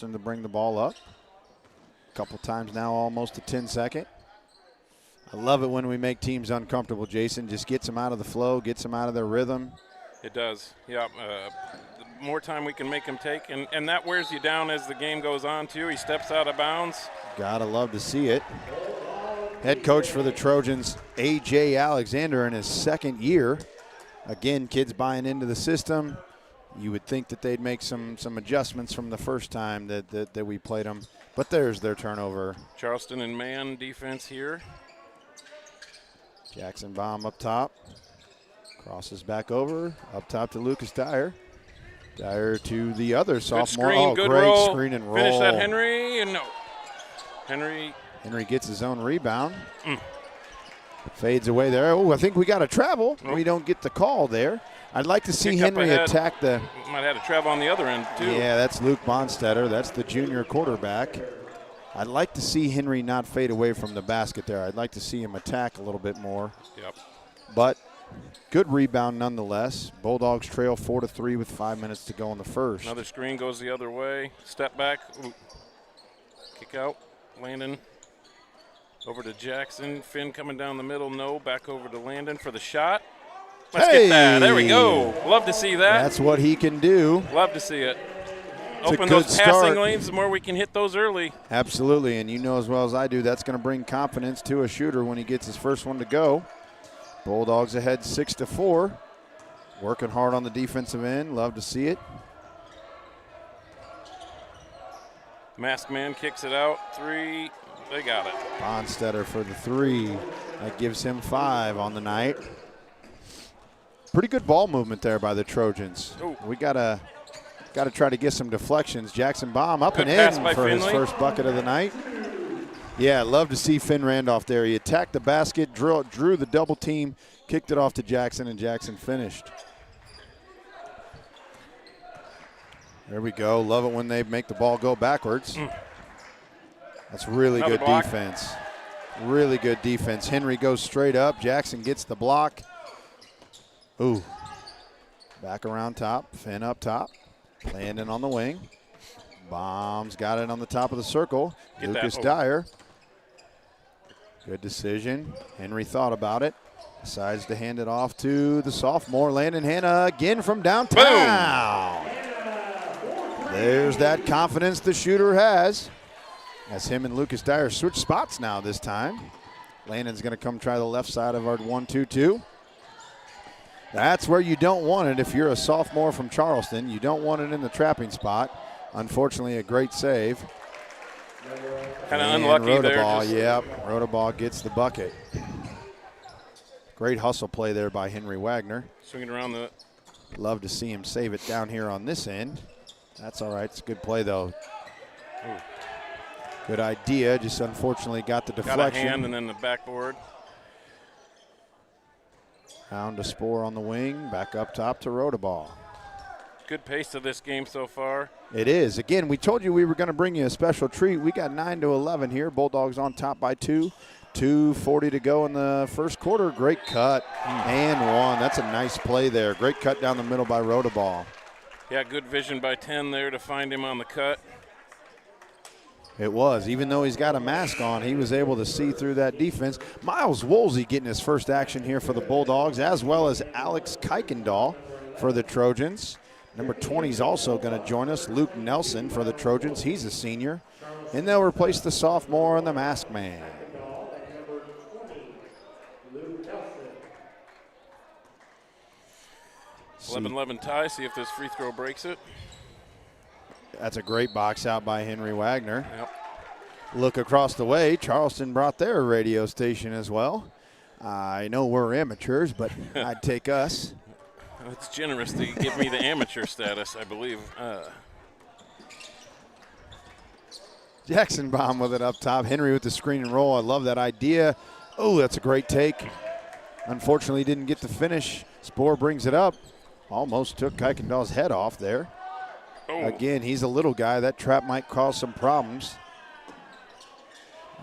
Charleston to bring the ball up. A couple times now, almost a 10-second. I love it when we make teams uncomfortable, Jason. Just gets them out of the flow, gets them out of their rhythm. It does, yeah. The more time we can make him take, and that wears you down as the game goes on, too. He steps out of bounds. Gotta love to see it. Head coach for the Trojans, A.J. Alexander, in his second year. Again, kids buying into the system. You would think that they'd make some adjustments from the first time that we played them. But there's their turnover. Charleston in man defense here. Jackson Baum up top. Crosses back over. Up top to Lucas Dyer. Dyer to the other sophomore. Good screen, good great roll. Screen and roll. Finish that, Henry, and no. Henry gets his own rebound. Fades away there. Oh, I think we got a travel. Nope. We don't get the call there. I'd like to see Henry attack the. Might have had a travel on the other end, too. Yeah, that's Luke Bonstetter. That's the junior quarterback. I'd like to see Henry not fade away from the basket there. I'd like to see him attack a little bit more. Yep. But good rebound nonetheless. Bulldogs trail 4-3 with 5 minutes to go in the first. Another screen goes the other way. Step back. Ooh. Kick out. Landon. Over to Jackson. Finn coming down the middle. No. Back over to Landon for the shot. Let's get that. There we go. Love to see that. That's what he can do. Love to see it. It's Open those passing lanes, the more we can hit those early. Absolutely, and you know as well as I do, that's going to bring confidence to a shooter when he gets his first one to go. Bulldogs ahead 6-4. Working hard on the defensive end. Love to see it. Masked man kicks it out. 3. They got it. Bonstetter for the 3. That gives him 5 on the night. Pretty good ball movement there by the Trojans. Ooh. We got to try to get some deflections. Jackson Baum up Good and in pass for by his Finley. first bucket of the night. Yeah, love to see Finn Randolph there. He attacked the basket, drew the double team, kicked it off to Jackson, and Jackson finished. There we go. Love it when they make the ball go backwards. That's really Another good block. defense. Really good defense. Henry goes straight up. Jackson gets the block. Ooh. Back around top. Finn up top. Landon on the wing. Baum's got it on the top of the circle. Lucas Dyer. Good decision. Henry thought about it. Decides to hand it off to the sophomore, Landon Hanna, again from downtown. Boom. There's that confidence the shooter has. As him and Lucas Dyer switch spots now this time. Landon's going to come try the left side of our 1-2-2. That's where you don't want it if you're a sophomore from Charleston. You don't want it in the trapping spot. Unfortunately, a great save. Kind of unlucky there. Yep, Rodabaugh gets the bucket. Great hustle play there by Henry Wagner. Swinging around the. Love to see him save it down here on this end. That's all right. It's a good play, though. Ooh. Good idea. Just unfortunately got the deflection. Got a hand and then the backboard. Down to Spoor on the wing. Back up top to Rodabaugh. Good pace to this game so far. It is. Again, we told you we were going to bring you a special treat. We got 9-11 here. Bulldogs on top by 2. 2:40 to go in the first quarter. Great cut and 1. That's a nice play there. Great cut down the middle by Rodabaugh. Yeah, good vision by 10 there to find him on the cut. It was. Even though he's got a mask on, he was able to see through that defense. Miles Woolsey getting his first action here for the Bulldogs, as well as Alex Kuykendall for the Trojans. Number 20 is also going to join us, Luke Nelson for the Trojans. He's a senior. And they'll replace the sophomore and the masked man. See. 11-11 tie. See if this free throw breaks it. That's a great box out by Henry Wagner. Yep. Look across the way. Charleston brought their radio station as well. I know we're amateurs, but I'd take us. It's generous to give me the amateur status, I believe. Jackson Baum with it up top. Henry with the screen and roll. I love that idea. Oh, that's a great take. Unfortunately, didn't get the finish. Spoor brings it up. Almost took Kuykendall's head off there. Oh. Again, he's a little guy. That trap might cause some problems.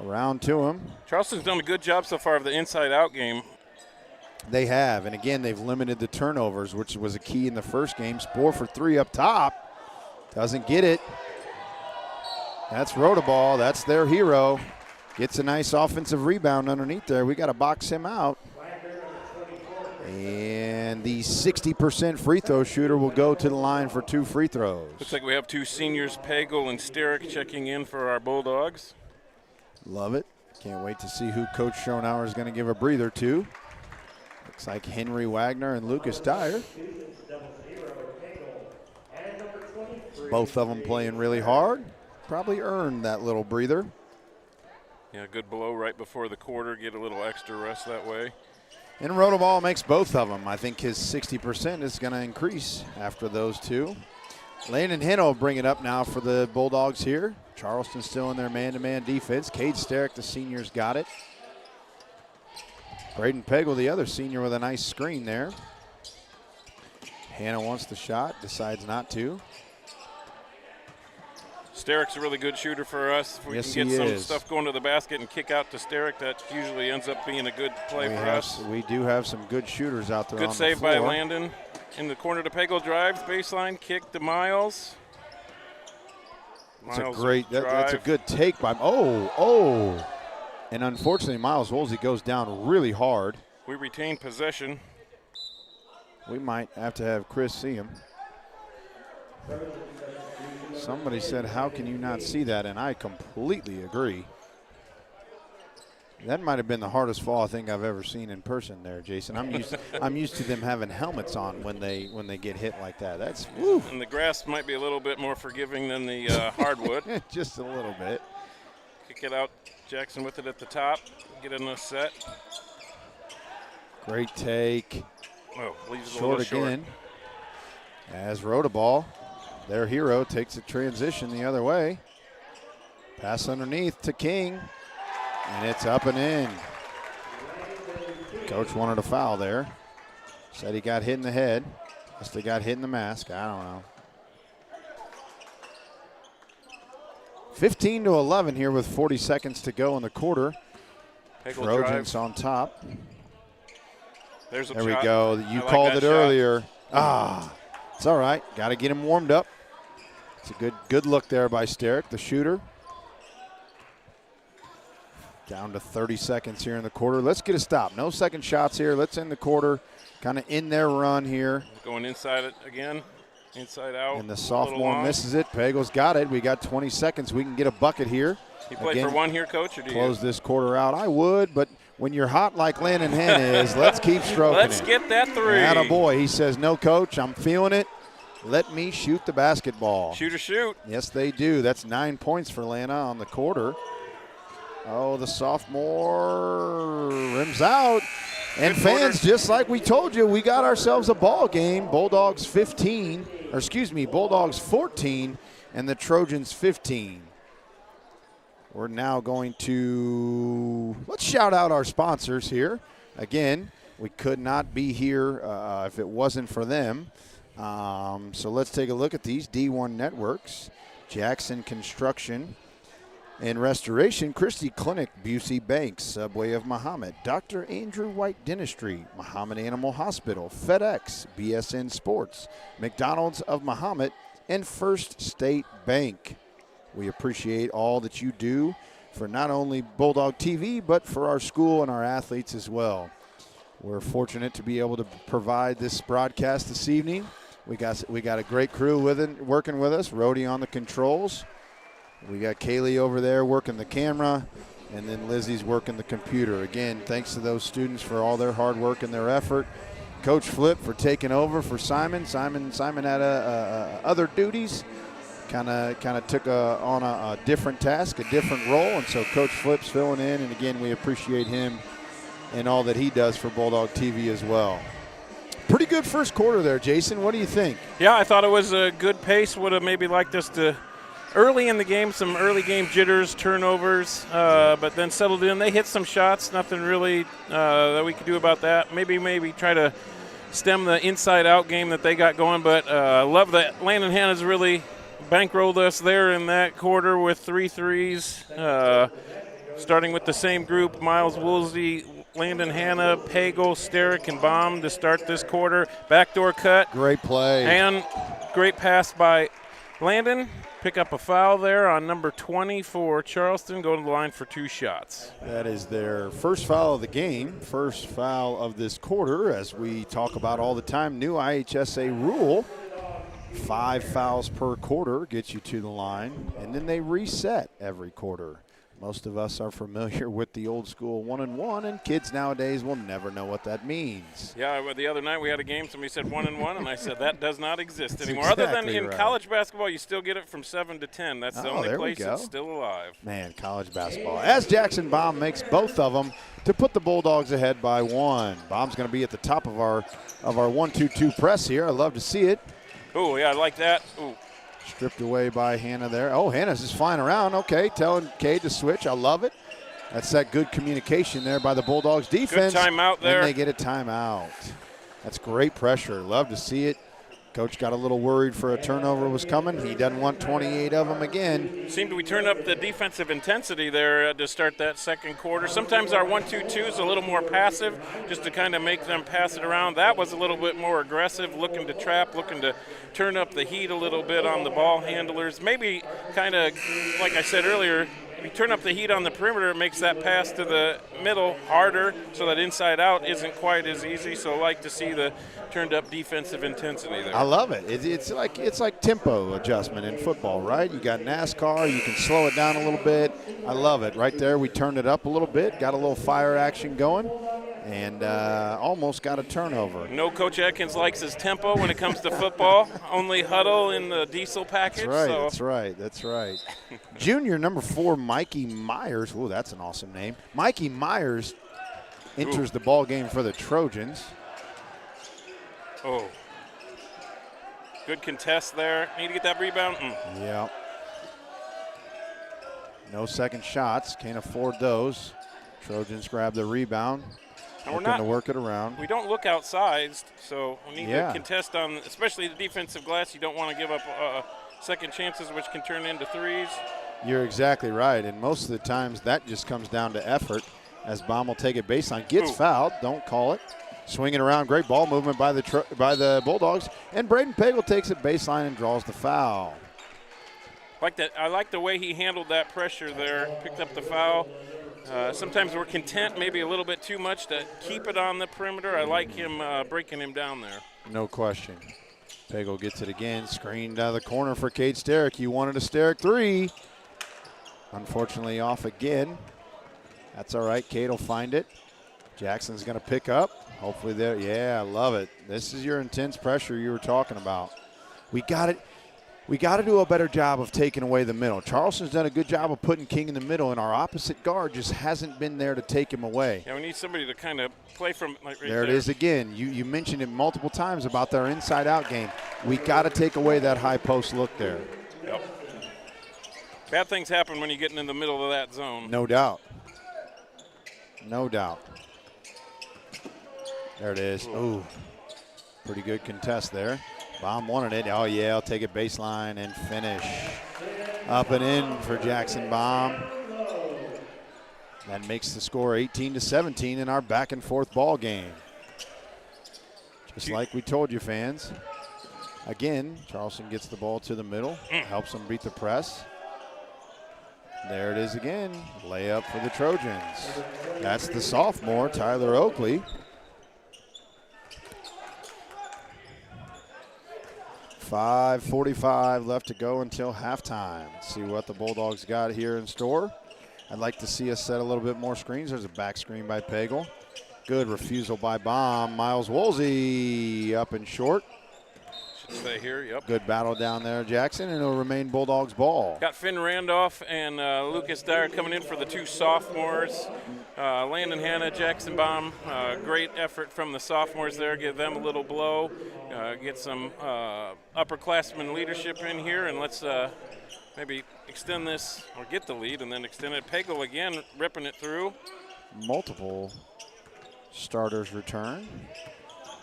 Around to him. Charleston's done a good job so far of the inside-out game. They have, and again, they've limited the turnovers, which was a key in the first game. Spoor for 3 up top. Doesn't get it. That's Rodaball. That's their hero. Gets a nice offensive rebound underneath there. We got to box him out. And the 60% free throw shooter will go to the line for 2 free throws. Looks like we have 2 seniors, Pagel and Sterick, checking in for our Bulldogs. Love it. Can't wait to see who Coach Schonauer is going to give a breather to. Looks like Henry Wagner and Lucas Dyer. Both of them playing really hard. Probably earned that little breather. Yeah, good blow right before the quarter. Get a little extra rest that way. And Rodaball makes both of them. I think his 60% is going to increase after those 2. Landon Henno will bring it up now for the Bulldogs here. Charleston still in their man-to-man defense. Cade Sterick, the seniors, got it. Braden Pagel, the other senior, with a nice screen there. Hannah wants the shot, decides not to. Sterick's a really good shooter for us. If we Yes, can he get some is. stuff going to the basket and kick out to Sterick, that usually ends up being a good play for us. We do have some good shooters out there on Good the save floor. by Landon. In the corner to Pagel, drives, baseline, kick to Miles. That's a Miles great, that's a drive. good take by, oh. And unfortunately, Miles Woolsey goes down really hard. We retain possession. We might have to have Chris see him. Somebody said, how can you not see that? And I completely agree. That might have been the hardest fall I think I've ever seen in person there, Jason. I'm used to them having helmets on when they get hit like that. That's woo. And the grass might be a little bit more forgiving than the hardwood. Just a little bit. Kick it out. Jackson with it at the top. Get in a set. Great take. Oh, leaves it a Short little short. again. As Rodaball, their hero, takes a transition the other way. Pass underneath to King. And it's up and in. Coach wanted a foul there. Said he got hit in the head. Must have got hit in the mask. I don't know. 15-11 here with 40 seconds to go in the quarter. Pagel Trojans drive. on top. There's a There shot. we go. You I like called that it shot. earlier. It's all right. Got to get him warmed up. It's a good look there by Sterick, the shooter. Down to 30 seconds here in the quarter. Let's get a stop. No second shots here. Let's end the quarter. Kind of in their run here. Going inside it again. Inside out. And the A little sophomore long. misses it. Pagel's got it. We got 20 seconds. We can get a bucket here. You play Again, for one here, Coach, or do close this quarter out. I would, but when you're hot like Landon Henn is, let's keep stroking Let's it. get that 3. Attaboy. He says, no, Coach, I'm feeling it. Let me shoot the basketball. Shoot or shoot. Yes, they do. That's 9 points for Lana on the quarter. Oh, the sophomore rims out. And Good fans, quarter. just like we told you, we got ourselves a ball game. Bulldogs 14, and the Trojans 15. We're now going to, let's shout out our sponsors here. Again, we could not be here if it wasn't for them. So let's take a look at these D1 networks. Jackson Construction and Restoration, Christie Clinic, Busey Bank, Subway of Mahomet, Dr. Andrew White Dentistry, Mahomet Animal Hospital, FedEx, BSN Sports, McDonald's of Mahomet, and First State Bank. We appreciate all that you do for not only Bulldog TV, but for our school and our athletes as well. We're fortunate to be able to provide this broadcast this evening. We got a great crew working with us. Rhodey on the controls. We got Kaylee over there working the camera, and then Lizzie's working the computer. Again, thanks to those students for all their hard work and their effort. Coach Flip for taking over for Simon. Simon had other duties. Kind of took on a different task, a different role, and so Coach Flip's filling in. And again, we appreciate him and all that he does for Bulldog TV as well. Pretty good first quarter there, Jason. What do you think? Yeah, I thought it was a good pace. Would have maybe liked us to early in the game, some early game jitters, turnovers, but then settled in. They hit some shots, nothing really that we could do about that. Maybe try to stem the inside-out game that they got going, but love that Landon Hanna's really bankrolled us there in that quarter with 3 threes, starting with the same group, Miles Woolsey, Landon Hanna, Pagel, Sterick, and Baum to start this quarter. Backdoor cut. Great play. And great pass by Landon. pick up a foul there on number 20 for Charleston, go to the line for 2 shots. That is their first foul of the game, first foul of this quarter, as we talk about all the time. New IHSA rule, 5 fouls per quarter gets you to the line, and then they reset every quarter. Most of us are familiar with the old school 1-and-1, and kids nowadays will never know what that means. Yeah, the other night we had a game, somebody said 1-and-1, and I said that does not exist anymore. Exactly Other than in right. college basketball, you still get it from 7 to 10. That's the only there we place go. it's still alive. Man, college basketball. As Jackson Baum makes both of them to put the Bulldogs ahead by 1. Baum's going to be at the top of our 1-2-2 press here. I love to see it. Oh, yeah, I like that. Ooh. Stripped away by Hannah there. Oh, Hannah's just flying around. Okay, telling Cade to switch. I love it. That's that good communication there by the Bulldogs defense. Good timeout there. And they get a timeout. That's great pressure. Love to see it. Coach got a little worried for a turnover was coming. He doesn't want 28 of them again. Seemed we turned up the defensive intensity there to start that second quarter. Sometimes our 1-2-2 is a little more passive, just to kind of make them pass it around. That was a little bit more aggressive, looking to trap, looking to turn up the heat a little bit on the ball handlers. Maybe kind of, like I said earlier, if you turn up the heat on the perimeter, it makes that pass to the middle harder, so that inside out isn't quite as easy. So I like to see the turned up defensive intensity there. I love it. It's like tempo adjustment in football, right? You got NASCAR, you can slow it down a little bit. I love it. Right there, we turned it up a little bit, got a little fire action going, and almost got a turnover. No, Coach Atkins likes his tempo when it comes to football. Only huddle in the diesel package. That's right. That's right. Junior number 4, Mikey Myers. Ooh, that's an awesome name. Mikey Myers enters the ball game for the Trojans. Oh. Good contest there. Need to get that rebound. Yeah. No second shots. Can't afford those. Trojans grab the rebound. And we're going to work it around. We don't look outsized, so we need to contest on, especially the defensive glass. You don't want to give up second chances, which can turn into threes. You're exactly right, and most of the times that just comes down to effort, as Baum will take it baseline. Gets fouled. Don't call it. Swinging around, great ball movement by the Bulldogs, and Braden Pagel takes it baseline and draws the foul. Like that, I like the way he handled that pressure there. Picked up the foul. Sometimes we're content, maybe a little bit too much, to keep it on the perimeter. I like him breaking him down there. No question. Pagel gets it again, screened out of the corner for Cade Sterick. You wanted a Sterick 3. Unfortunately, off again. That's all right. Cade will find it. Jackson's going to pick up. Hopefully there. Yeah, I love it. This is your intense pressure you were talking about. We got it. We got to do a better job of taking away the middle. Charleston's done a good job of putting King in the middle, and our opposite guard just hasn't been there to take him away. Yeah, we need somebody to kind of play from right there. It is again. You mentioned it multiple times about their inside-out game. We got to take away that high post look there. Yep. Bad things happen when you're getting in the middle of that zone. No doubt. No doubt. There it is. Ooh, pretty good contest there. Baum wanted it. Oh, yeah, I'll take it baseline and finish. Up and in for Jackson Baum. That makes the score 18-17 in our back-and-forth ball game. Just like we told you, fans. Again, Charleston gets the ball to the middle, helps them beat the press. There it is again. Layup for the Trojans. That's the sophomore, Tyler Oakley. 5:45 left to go until halftime. See what the Bulldogs got here in store. I'd like to see us set a little bit more screens. There's a back screen by Pagel. Good refusal by Baum. Miles Woolsey up and short. Should stay here, yep. Good battle down there, Jackson, and it'll remain Bulldogs ball. Got Finn Randolph and Lucas Dyer coming in for the 2 sophomores. Landon Hanna, Jackson Baum, great effort from the sophomores there. Give them a little blow. Get some upperclassmen leadership in here, and let's maybe extend this or get the lead and then extend it. Pagel again ripping it through. Multiple starters return.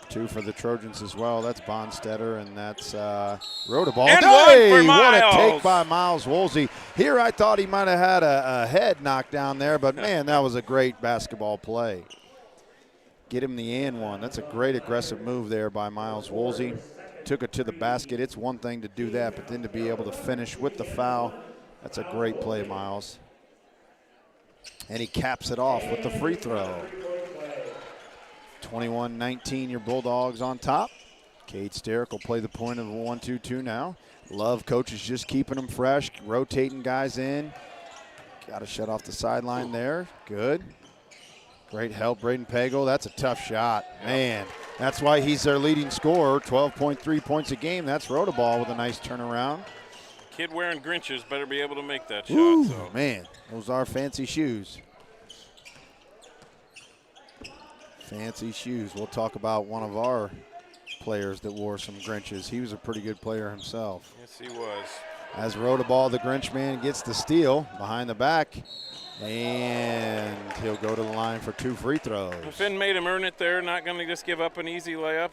2 for the Trojans as well. That's Bonstetter, and that's Rodeball. And hey, one for what a Miles. take by Miles Woolsey. Here I thought he might have had a head knocked down there, but, man, that was a great basketball play. Get him the and one. That's a great aggressive move there by Miles Woolsey. took it to the basket. It's one thing to do that, but then to be able to finish with the foul, that's a great play, Miles. And he caps it off with the free throw. 21-19, your Bulldogs on top. Cade Sterrick will play the point of a 1-2-2 now. Love coaches just keeping them fresh, rotating guys in. Got to shut off the sideline there. Good. Great help, Braden Pagel. That's a tough shot. Man, that's why he's their leading scorer, 12.3 points a game. That's Rodaball with a nice turnaround. Kid wearing Grinches better be able to make that Ooh, shot. So. Man, those are fancy shoes. Fancy shoes. We'll talk about one of our players that wore some Grinches. He was a pretty good player himself. Yes, he was. As Rodaball, the Grinch man, gets the steal behind the back. And he'll go to the line for 2 free throws. Finn made him earn it there, not going to just give up an easy layup.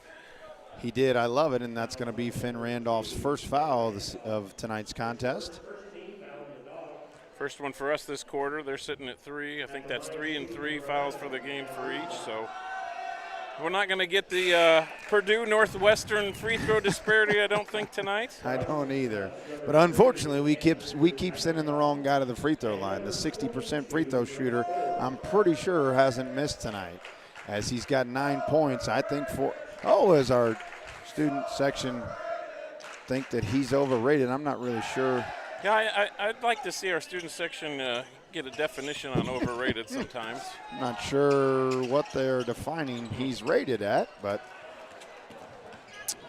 He did. I love it, and that's going to be Finn Randolph's first foul of tonight's contest. First one for us this quarter. They're sitting at 3. I think that's 3 and 3 fouls for the game for each. So we're not going to get the Purdue Northwestern free throw disparity, I don't think, tonight. I don't either. But unfortunately, we keep sending the wrong guy to the free throw line. The 60% free throw shooter, I'm pretty sure, hasn't missed tonight, as he's got 9 points. I think as our student section think that he's overrated. I'm not really sure. Yeah, I'd like to see our student section get a definition on overrated sometimes. I'm not sure what they're defining he's rated at, but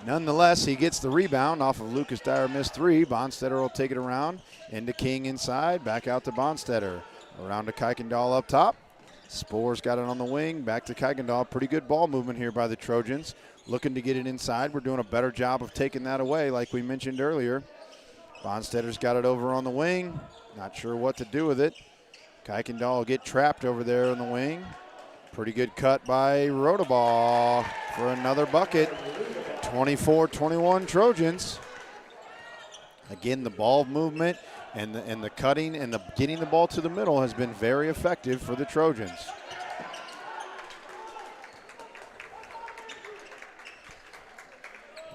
nonetheless, he gets the rebound off of Lucas Dyer, missed 3. Bonstetter will take it around into King inside, back out to Bonstetter. Around to Kuykendall up top. Spore's got it on the wing, back to Kuykendall. Pretty good ball movement here by the Trojans. Looking to get it inside. We're doing a better job of taking that away, like we mentioned earlier. Bonstetter's got it over on the wing. Not sure what to do with it. Kuykendall will get trapped over there on the wing. Pretty good cut by Rodaball for another bucket. 24-21 Trojans. Again, the ball movement and the cutting and the getting the ball to the middle has been very effective for the Trojans.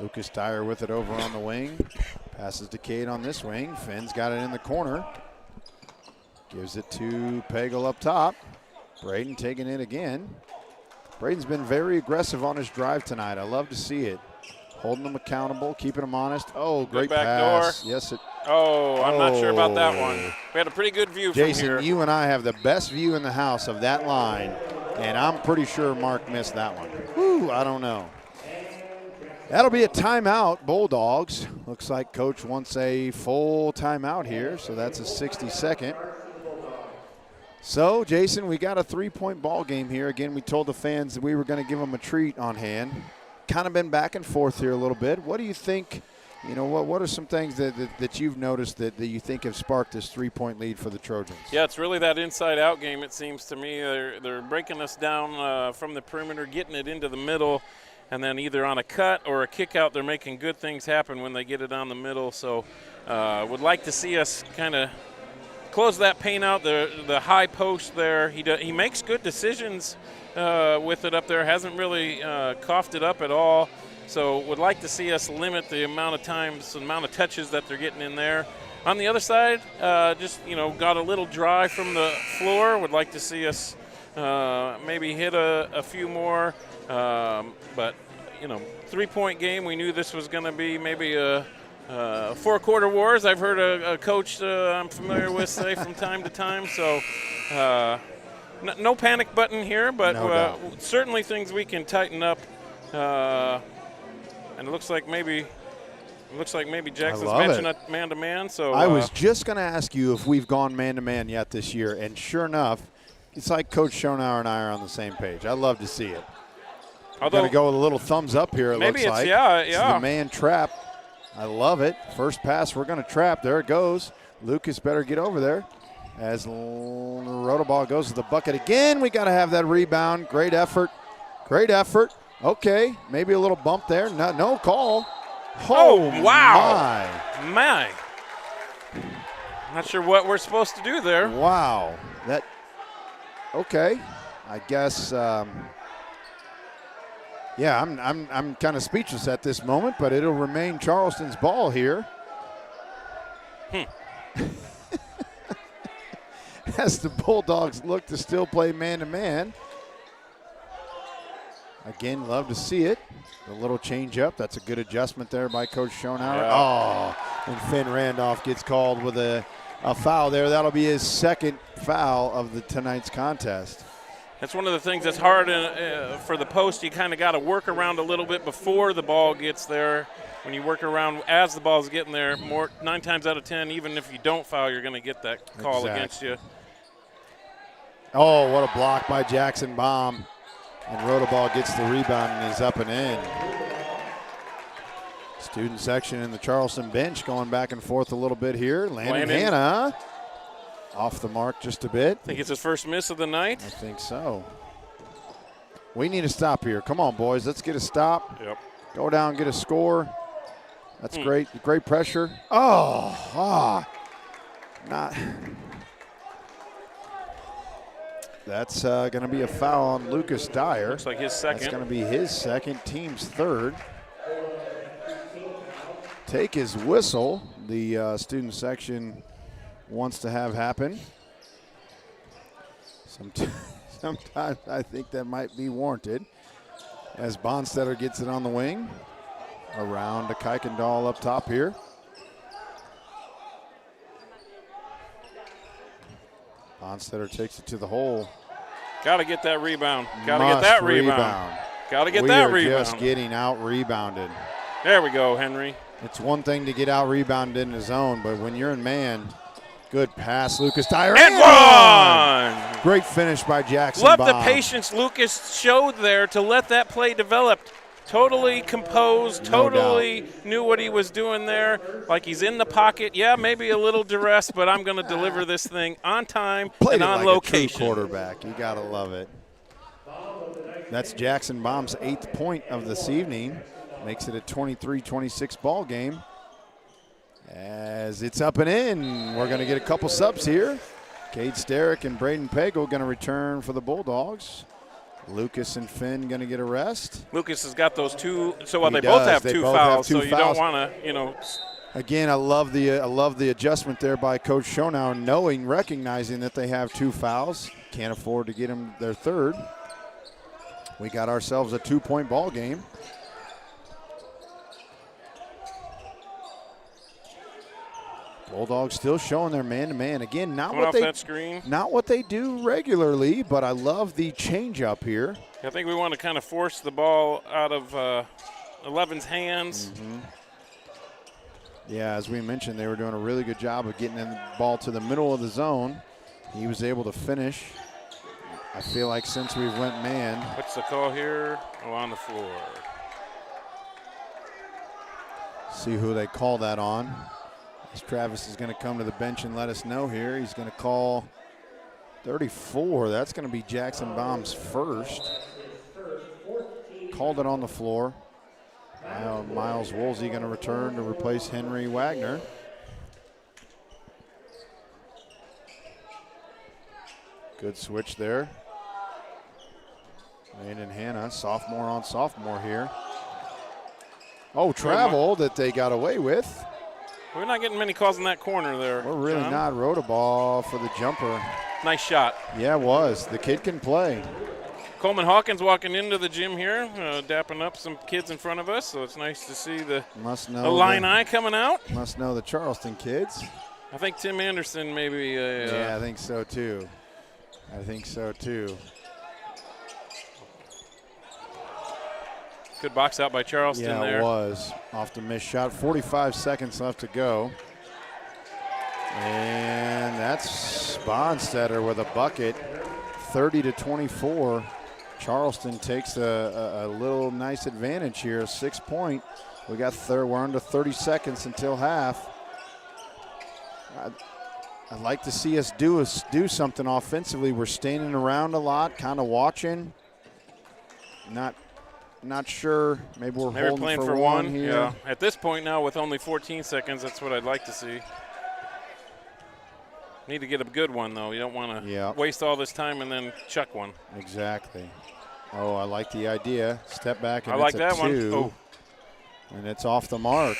Lucas Dyer with it over on the wing. Passes to Cade on this wing. Finn's got it in the corner. Gives it to Pagel up top. Braden taking it again. Braden's been very aggressive on his drive tonight. I love to see it. Holding them accountable, keeping them honest. Oh, great back pass. door. Yes, I'm not sure about that one. We had a pretty good view Jason, from here. you and I have the best view in the house of that line, and I'm pretty sure Mark missed that one. Whew, I don't know. That'll be a timeout, Bulldogs. Looks like Coach wants a full timeout here, so that's a 60-second. So, Jason, we got a 3-point ball game here. Again, we told the fans that we were going to give them a treat on hand. Kind of been back and forth here a little bit. What do you think, what are some things that you've noticed that you think have sparked this 3-point lead for the Trojans? Yeah, it's really that inside-out game, it seems to me. They're breaking us down from the perimeter, getting it into the middle, and then either on a cut or a kick out, they're making good things happen when they get it on the middle. So would like to see us kind of close that paint out, the high post there. He makes good decisions with it up there, hasn't really coughed it up at all. So would like to see us limit the amount of times, the amount of touches that they're getting in there. On the other side, got a little dry from the floor. Would like to see us maybe hit a few more. But 3-point game. We knew this was going to be maybe a 4-quarter wars. I've heard a coach I'm familiar with say from time to time. So no panic button here, but certainly things we can tighten up. And it looks like maybe Jackson's mentioned man-to-man. So I was just going to ask you if we've gone man-to-man yet this year, and sure enough, it's like Coach Schonauer and I are on the same page. I love to see it. Got to go with a little thumbs up here, it looks like. Yeah. This is the man trap. I love it. First pass, we're going to trap. There it goes. Lucas better get over there. As Rodaball goes to the bucket again, we got to have that rebound. Great effort. Okay, maybe a little bump there. No call. Oh, wow. My. Not sure what we're supposed to do there. Wow. Okay. I guess, Yeah, I'm kind of speechless at this moment, but it'll remain Charleston's ball here. As the Bulldogs look to still play man-to-man. Again, love to see it. A little change up. That's a good adjustment there by Coach Schonauer. Yeah. Oh, and Finn Randolph gets called with a foul there. That'll be his second foul of tonight's contest. That's one of the things that's hard for the post. You kind of got to work around a little bit before the ball gets there. When you work around as the ball's getting there, 9 times out of 10, even if you don't foul, you're going to get that call against you. Oh, what a block by Jackson Baum. And Rodeball gets the rebound and is up and in. Student section in the Charleston bench going back and forth a little bit here. Landon Hanna off the mark just a bit. I think it's his first miss of the night. I think so. We need a stop here. Come on, boys. Let's get a stop. Yep. Go down, get a score. That's great. Great pressure. Not. That's going to be a foul on Lucas Dyer. Looks like his second. That's going to be his second, team's third. Take his whistle. The student section wants to have happen. Sometimes I think that might be warranted. As Bonstetter gets it on the wing. Around to Kuykendall up top here. Bonstetter takes it to the hole. Got to get that rebound. Got to get that rebound. Got to get that rebound. We are just getting out-rebounded. There we go, Henry. It's one thing to get out-rebounded in the zone, but when you're in man, good pass, Lucas Dyer. And one! Great finish by Jackson Love Baum. the patience Lucas showed there to let that play develop. Totally composed, totally knew what he was doing there, like he's in the pocket. Yeah, maybe a little duress, but I'm going to deliver this thing on time and on location. A true quarterback. You got to love it. That's Jackson Baum's 8th point of this evening. Makes it a 23-26 ball game. As it's up and in, we're going to get a couple subs here. Cade Starrick and Braden Pagel going to return for the Bulldogs. Lucas and Finn going to get a rest. Lucas has got those two. So they both have two fouls. So you don't want to, Again, I love the adjustment there by Coach Schonauer, recognizing that they have 2 fouls. Can't afford to get them their third. We got ourselves a 2-point ball game. Bulldogs still showing their man-to-man. Again, not what they do regularly, but I love the change-up here. I think we want to kind of force the ball out of 11's hands. Mm-hmm. Yeah, as we mentioned, they were doing a really good job of getting the ball to the middle of the zone. He was able to finish. I feel like since we've went man. What's the call here? Oh, on the floor. See who they call that on. As Travis is going to come to the bench and let us know here. He's going to call 34. That's going to be Jackson Baum's first. Called it on the floor. Miles Woolsey going to return to replace Henry Wagner. Good switch there. Landon Hanna, sophomore on sophomore here. Oh, travel that they got away with. We're not getting many calls in that corner there. We're really not. Rodeball for the jumper. Nice shot. Yeah, it was. The kid can play. Coleman Hawkins walking into the gym here, dapping up some kids in front of us, so it's nice to see the Illini coming out. Must know the Charleston kids. I think Tim Anderson maybe. Yeah, I think so too. Good box out by Charleston there. Yeah, it was. Off the missed shot. 45 seconds left to go. And that's Bonstetter with a bucket. 30-24. Charleston takes a little nice advantage here. 6-point. We're under 30 seconds until half. I'd like to see us do something offensively. We're standing around a lot, kind of watching. Not sure. Maybe we're holding playing for one here. Yeah. At this point now, with only 14 seconds, that's what I'd like to see. Need to get a good one, though. You don't want to waste all this time and then chuck one. Exactly. Oh, I like the idea. Step back, and I like it's that a 2. one. Oh. And it's off the mark.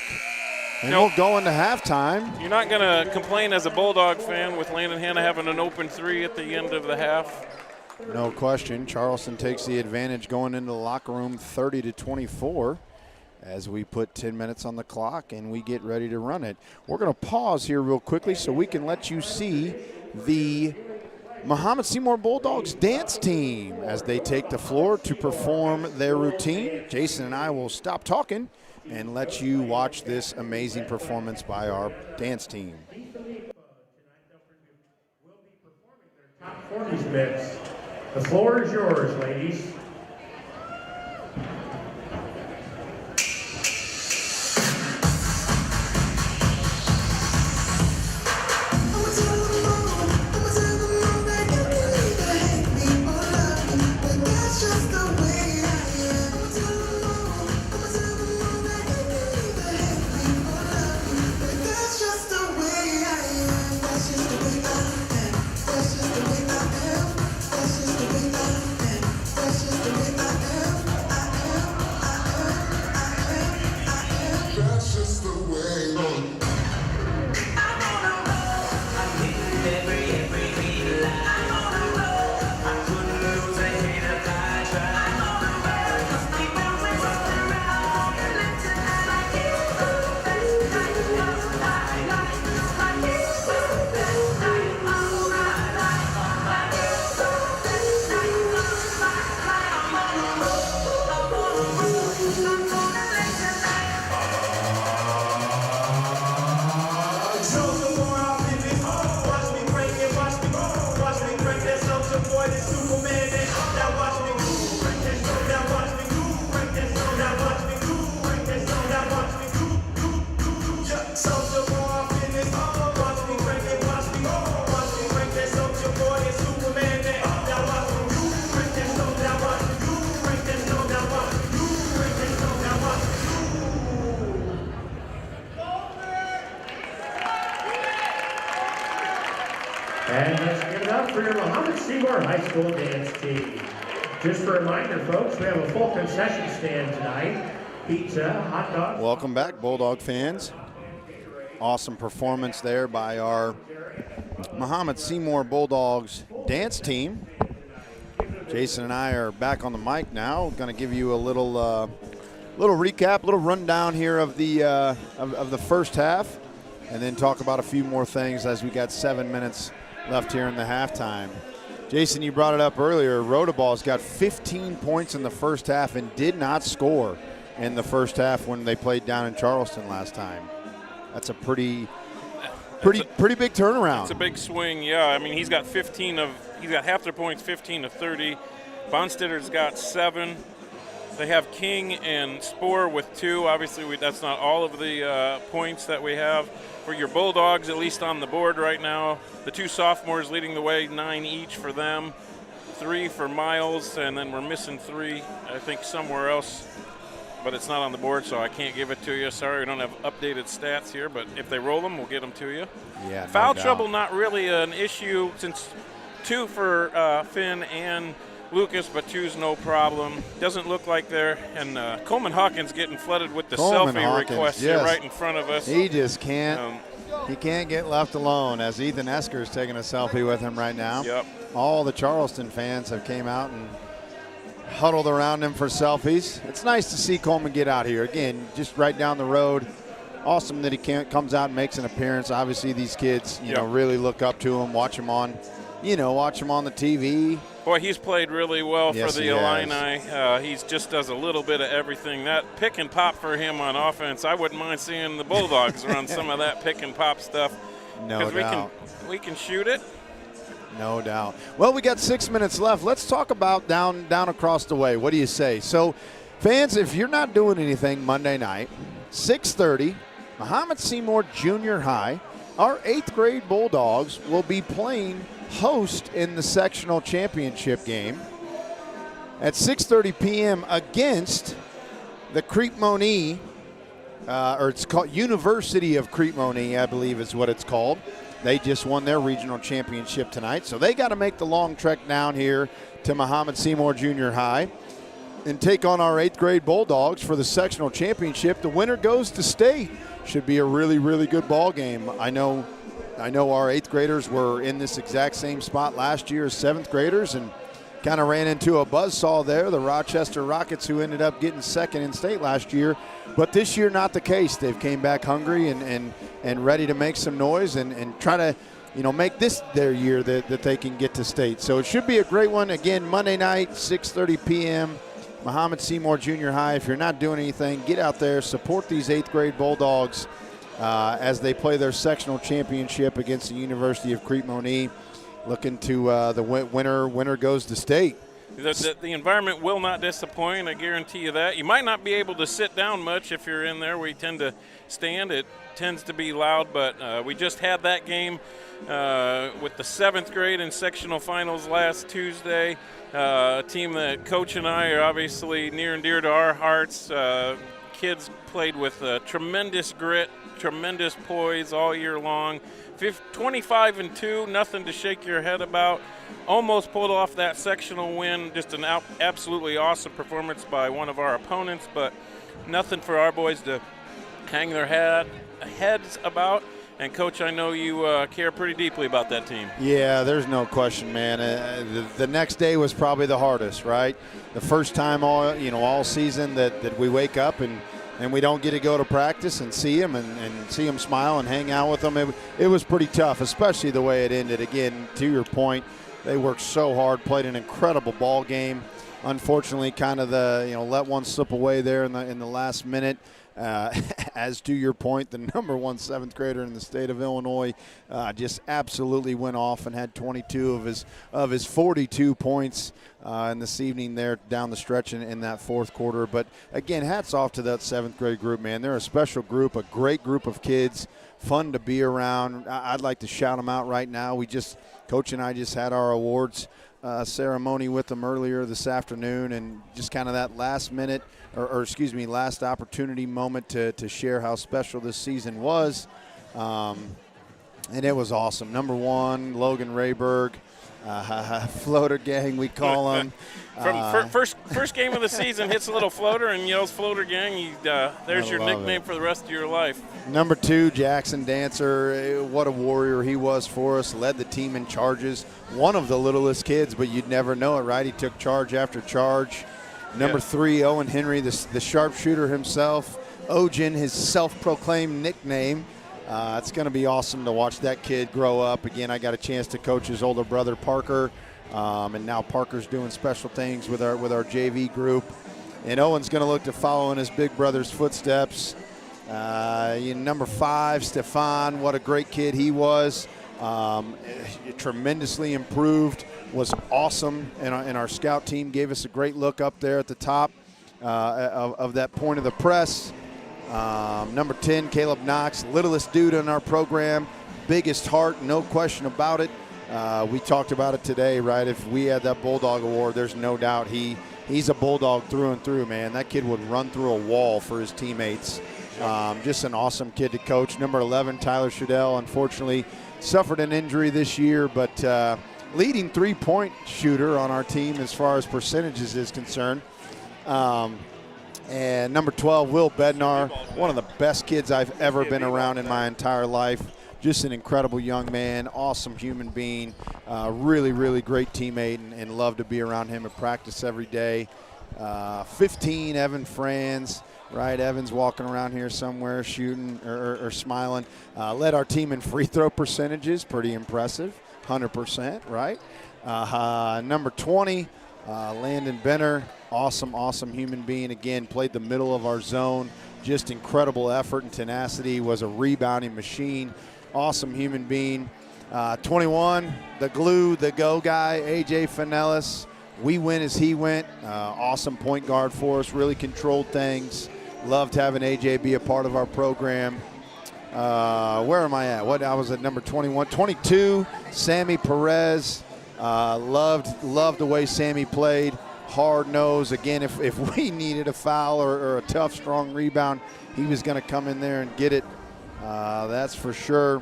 And Nope. we'll go into halftime. You're not going to complain as a Bulldog fan with Landon Hanna having an open 3 at the end of the half. No question. Charleston takes the advantage going into the locker room 30-24 as we put 10 minutes on the clock and we get ready to run it. We're going to pause here real quickly so we can let you see the Mahomet-Seymour Bulldogs dance team as they take the floor to perform their routine. Jason and I will stop talking and let you watch this amazing performance by our dance team. Top 40s mix. The floor is yours, ladies. And let's give it up for your Mahomet-Seymour High School dance team. Just a reminder, folks, we have a full concession stand tonight. Pizza, hot dogs. Welcome back, Bulldog fans. Awesome performance there by our Mahomet-Seymour Bulldogs dance team. Jason and I are back on the mic now. Going to give you a little recap, little rundown here of the of the first half, and then talk about a few more things as we got 7 minutes left here in the halftime. Jason, you brought it up earlier. Rodaball's got 15 points in the first half and did not score in the first half when they played down in Charleston last time. That's a pretty big turnaround. It's a big swing, yeah. I mean, he's got half their points, 15 to 30. Bonstedter's got 7. They have King and Spoor with 2. Obviously, that's not all of the points that we have. For your Bulldogs, at least on the board right now, the 2 sophomores leading the way, 9 each for them. 3 for Miles, and then we're missing 3, I think, somewhere else. But it's not on the board, so I can't give it to you. Sorry, we don't have updated stats here, but if they roll them, we'll get them to you. Yeah, Foul trouble, not really an issue, since 2 for Finn and Lucas, but 2's no problem. Doesn't look like they're, and Coleman Hawkins getting flooded with the selfie request here right in front of us. He just can't. He can't get left alone as Ethan Esker's taking a selfie with him right now. Yep. All the Charleston fans have came out and huddled around him for selfies. It's nice to see Coleman get out here. Again, just right down the road. Awesome that he comes out and makes an appearance. Obviously, these kids, you know, really look up to him, watch him on the TV. Boy, he's played really well for the Illini. He just does a little bit of everything. That pick and pop for him on offense, I wouldn't mind seeing the Bulldogs run some of that pick and pop stuff. No doubt. We can shoot it. No doubt. Well, we got 6 minutes left. Let's talk about down across the way. What do you say? So, fans, if you're not doing anything Monday night, 6:30, Mahomet-Seymour Junior High, our 8th grade Bulldogs will be playing host in the sectional championship game at 6:30 p.m. against the Crete-Monee, or it's called University of Crete-Monee, I believe is what it's called. They just won their regional championship tonight, so they got to make the long trek down here to Mahomet-Seymour Junior High and take on our 8th grade Bulldogs for the sectional championship. The winner goes to state. Should be a really, really good ball game. I know our 8th graders were in this exact same spot last year as 7th graders and kind of ran into a buzzsaw there. The Rochester Rockets, who ended up getting second in state last year. But this year, not the case. They've came back hungry and ready to make some noise and try to, make this their year that they can get to state. So it should be a great one. Again, Monday night, 6:30 p.m., Mahomet-Seymour Junior High. If you're not doing anything, get out there, support these 8th grade Bulldogs as they play their sectional championship against the University of Crete-Monee. Looking to the winner goes to state. The environment will not disappoint, I guarantee you that. You might not be able to sit down much if you're in there. We tend to stand. It tends to be loud, but we just had that game with the 7th grade in sectional finals last Tuesday. A team that Coach and I are obviously near and dear to our hearts. Kids played with tremendous grit, tremendous poise all year long. 25-2, nothing to shake your head about. Almost pulled off that sectional win. Just an absolutely awesome performance by one of our opponents, but nothing for our boys to hang their heads about. And, Coach, I know you care pretty deeply about that team. Yeah, there's no question, man. The next day was probably the hardest, right? The first time all season that we wake up and we don't get to go to practice and see them and see them smile and hang out with them. It was pretty tough, especially the way it ended. Again, to your point, they worked so hard, played an incredible ball game. Unfortunately, kind of let one slip away there in the last minute. As to your point, the number 1 7th grader in the state of Illinois just absolutely went off and had 22 of his 42 points in this evening there down the stretch in that 4th quarter. But again, hats off to that 7th grade group, man. They're a special group, a great group of kids, fun to be around. I'd like to shout them out right now. Coach and I just had our awards ceremony with them earlier this afternoon, and just kind of that last opportunity moment to share how special this season was. And it was awesome. Number 1, Logan Rayberg, floater gang, we call him. From first game of the season, hits a little floater and yells "floater gang." There's your nickname for the rest of your life. Number 2, Jackson Dancer. What a warrior he was for us. Led the team in charges. One of the littlest kids, but you'd never know it, right? He took charge after charge. Number 3, Owen Henry, the sharpshooter himself. Ogen, his self-proclaimed nickname. It's going to be awesome to watch that kid grow up. Again, I got a chance to coach his older brother, Parker, and now Parker's doing special things with our JV group. And Owen's going to look to follow in his big brother's footsteps. Number 5, Stefan, what a great kid he was. Tremendously improved, was awesome, and our scout team gave us a great look up there at the top of that point of the press. Number 10, Caleb Knox, littlest dude in our program, biggest heart, no question about it. We talked about it today, right? If we had that Bulldog Award, there's no doubt he's a Bulldog through and through, man. That kid would run through a wall for his teammates. Just an awesome kid to coach. Number 11, Tyler Shadell, unfortunately suffered an injury this year, but leading three-point shooter on our team as far as percentages is concerned. And number 12, Will Bednar, one of the best kids I've ever been around in my entire life. Just an incredible young man, awesome human being, really, really great teammate, and love to be around him at practice every day. 15, Evan Franz, right? Evan's walking around here somewhere shooting or smiling. Led our team in free throw percentages, pretty impressive, 100%, right? Number 20, Landon Benner, awesome human being. Again, played the middle of our zone, just incredible effort and tenacity, was a rebounding machine. Awesome human being. 21, the glue, the go guy, AJ Finellis. We win as he went. Awesome point guard for us, really controlled things. Loved having AJ be a part of our program. Where am I at? I was at number 21. 22, Sammy Perez. Loved the way Sammy played. Hard nose. Again, if we needed a foul or a tough, strong rebound, he was going to come in there and get it. That's for sure.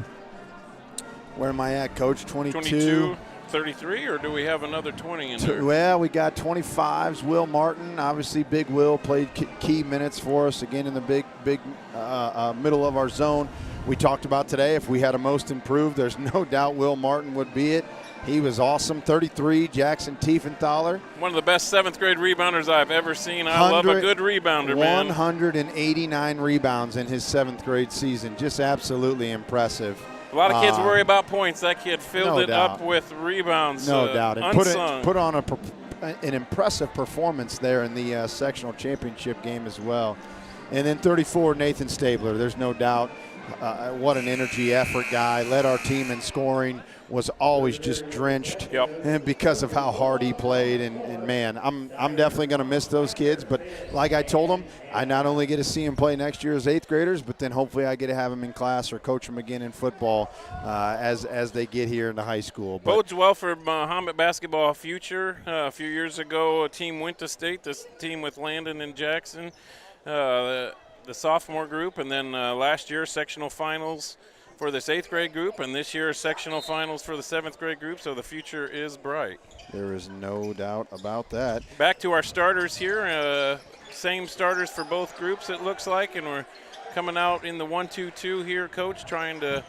Where am I at, Coach? 22, 33, or do we have another 20 in there? Well, we got 25s. Will Martin, obviously Big Will, played key minutes for us, again in the big middle of our zone. We talked about today, if we had a most improved, there's no doubt Will Martin would be it. He was awesome. 33, Jackson Tiefenthaler. One of the best 7th grade rebounders I've ever seen. I love a good rebounder, man. 189 rebounds in his 7th grade season. Just absolutely impressive. A lot of kids worry about points. That kid filled it up with rebounds. No doubt. And unsung. put on an impressive performance there in the sectional championship game as well. And then 34, Nathan Stabler. There's no doubt. What an energy effort guy. Led our team in scoring. Was always just drenched and because of how hard he played. And man, I'm definitely going to miss those kids. But like I told them, I not only get to see them play next year as 8th graders, but then hopefully I get to have them in class or coach them again in football as they get here into high school. But bodes well for Mahomet basketball future. A few years ago, a team went to state, this team with Landon and Jackson, the sophomore group, and then last year sectional finals for this 8th grade group, and this year sectional finals for the 7th grade group, so the future is bright. There is no doubt about that. Back to our starters here. Same starters for both groups, it looks like, and we're coming out in the 1-2-2 here, Coach, trying to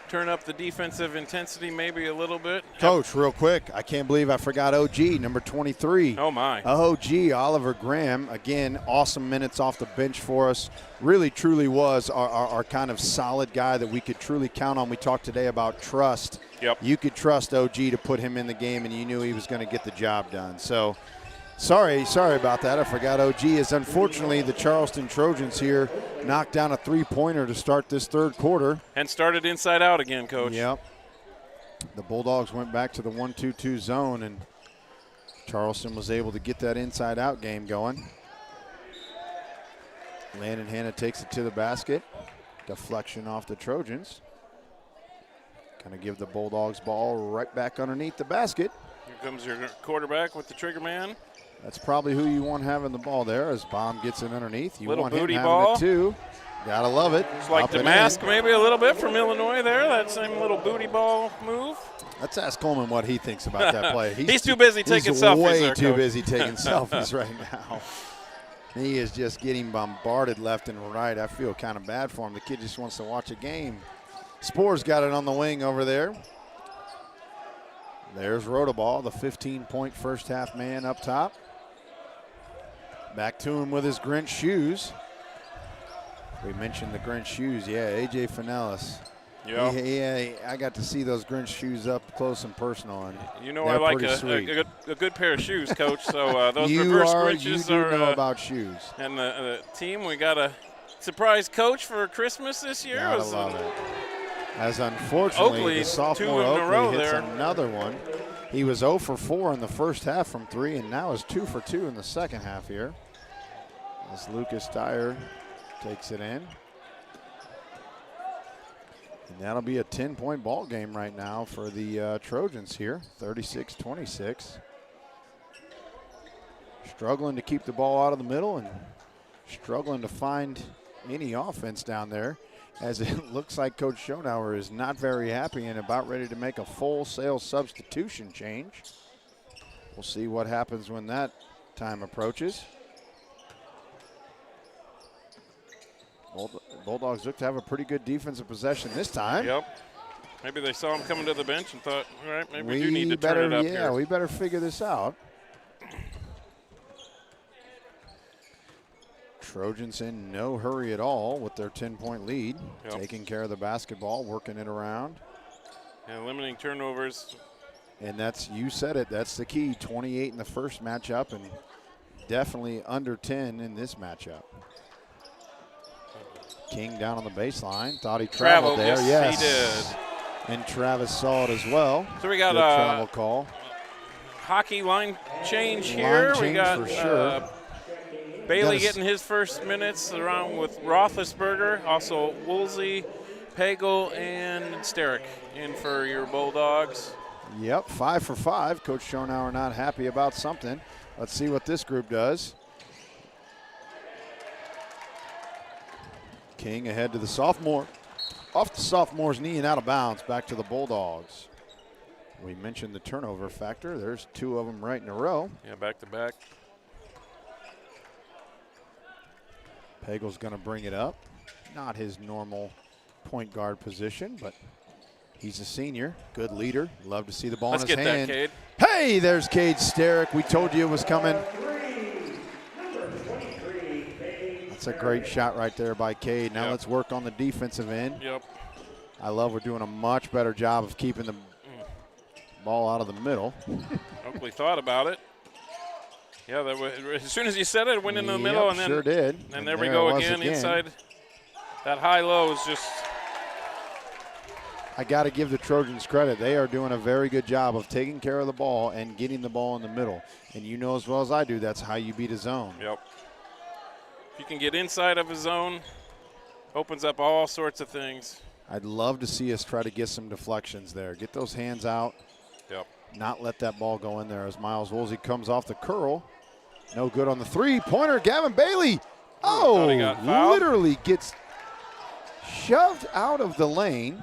turn up the defensive intensity maybe a little bit. Coach, real quick, I can't believe I forgot OG, number 23. Oh, my. OG, Oliver Graham, again, awesome minutes off the bench for us. Really, truly was our kind of solid guy that we could truly count on. We talked today about trust. Yep. You could trust OG to put him in the game, and you knew he was going to get the job done. So, sorry about that. I forgot OG. Is unfortunately the Charleston Trojans here knocked down a three-pointer to start this 3rd quarter. And started inside out again, Coach. Yep. The Bulldogs went back to the 1-2-2 zone, and Charleston was able to get that inside-out game going. Landon Hanna takes it to the basket. Deflection off the Trojans. Going to give the Bulldogs ball right back underneath the basket. Here comes your quarterback with the trigger man. That's probably who you want having the ball there as Baum gets it underneath. You little want booty him ball. having it too. Gotta love it. It's like the mask maybe a little bit from Illinois there, that same little booty ball move. Let's ask Coleman what he thinks about that play. He's too busy taking selfies. He's way there, too Coach. busy taking selfies right now. He is just getting bombarded left and right. I feel kind of bad for him. The kid just wants to watch a game. Spore's got it on the wing over there. There's Rodaball, the 15-point first-half man up top. Back to him with his Grinch shoes. We mentioned the Grinch shoes. Yeah, A.J. Finellis. Yeah, I got to see those Grinch shoes up close and personal. And you know I like a good pair of shoes, Coach. So those reverse Grinches you know about shoes. And the team, we got a surprise coach for Christmas this year. Gotta love it. As unfortunately, Oakley, the sophomore Oakley hits another one. He was 0 for 4 in the first half from 3, and now is 2 for 2 in the second half here. As Lucas Dyer takes it in. And that'll be a 10-point ball game right now for the Trojans here, 36-26. Struggling to keep the ball out of the middle and struggling to find any offense down there, as it looks like Coach Schonauer is not very happy and about ready to make a full-sale substitution change. We'll see what happens when that time approaches. Bulldogs look to have a pretty good defensive possession this time. Yep. Maybe they saw him coming to the bench and thought, all right, maybe we do need to turn it up here. Yeah, we better figure this out. Trojans in no hurry at all with their 10-point lead. Yep. Taking care of the basketball, working it around. And limiting turnovers. And that's, you said it, that's the key. 28 in the first matchup and definitely under 10 in this matchup. King down on the baseline. Thought he traveled there. Yes, he did. And Travis saw it as well. So we got a travel call. Hockey line change here. We got for sure. Bailey getting his first minutes around with Roethlisberger. Also Woolsey, Pagel, and Sterick in for your Bulldogs. Yep, 5 for 5. Coach Schonauer not happy about something. Let's see what this group does. King ahead to the sophomore. Off the sophomore's knee and out of bounds, back to the Bulldogs. We mentioned the turnover factor. There's 2 of them right in a row. Yeah, back to back. Pagel's going to bring it up. Not his normal point guard position, but he's a senior, good leader. Love to see the ball in his hand. Let's get that, Cade. Hey, there's Cade Sterick. We told you it was coming. That's a great shot right there by Cade. Now let's work on the defensive end. Yep. I love we're doing a much better job of keeping the ball out of the middle. Oakley thought about it. Yeah, that was, as soon as you said it went into the middle, and then sure did. And there we go again inside. That high-low is just. I got to give the Trojans credit. They are doing a very good job of taking care of the ball and getting the ball in the middle. And you know as well as I do, that's how you beat a zone. Yep. If you can get inside of a zone, opens up all sorts of things. I'd love to see us try to get some deflections there. Get those hands out. Yep. Not let that ball go in there as Miles Woolsey comes off the curl. No good on the three-pointer. Gavin Bailey, literally gets shoved out of the lane.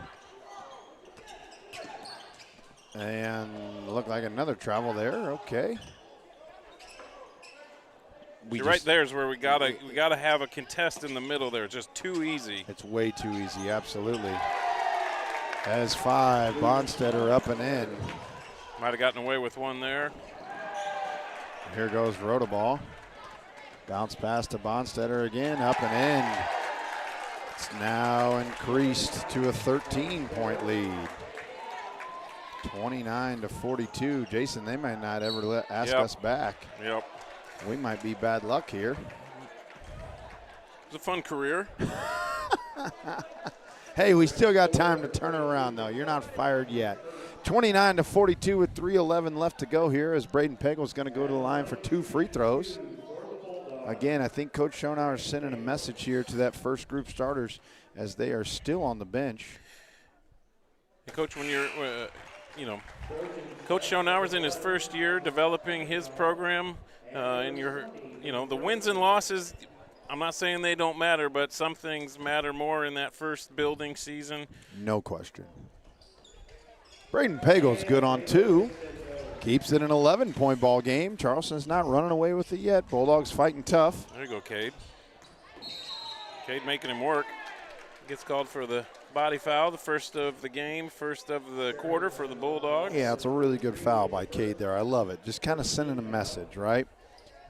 And looked like another travel there. Okay. Right there is where we gotta have a contest in the middle there. Just too easy. It's way too easy, absolutely. As 5, Bonstetter up and in. Might have gotten away with one there. Here goes Rodaball. Bounce pass to Bonstetter again, up and in. It's now increased to a 13-point lead. 29-42. Jason, they might not ever ask us back. Yep. We might be bad luck here. It's a fun career. Hey, we still got time to turn it around, though. You're not fired yet. 29-42 with 3:11 left to go here as Braden Pagel's going to go to the line for 2 free throws. Again, I think Coach Schonauer is sending a message here to that first group starters as they are still on the bench. Hey, Coach, when you're, Coach Schonauer's in his first year developing his program, and the wins and losses, I'm not saying they don't matter, but some things matter more in that first building season. No question. Braden Pagel's good on 2. Keeps it an 11-point ball game. Charleston's not running away with it yet. Bulldogs fighting tough. There you go, Cade. Cade making him work. Gets called for the body foul, the first of the game, first of the quarter for the Bulldogs. Yeah, it's a really good foul by Cade there. I love it. Just kind of sending a message, right?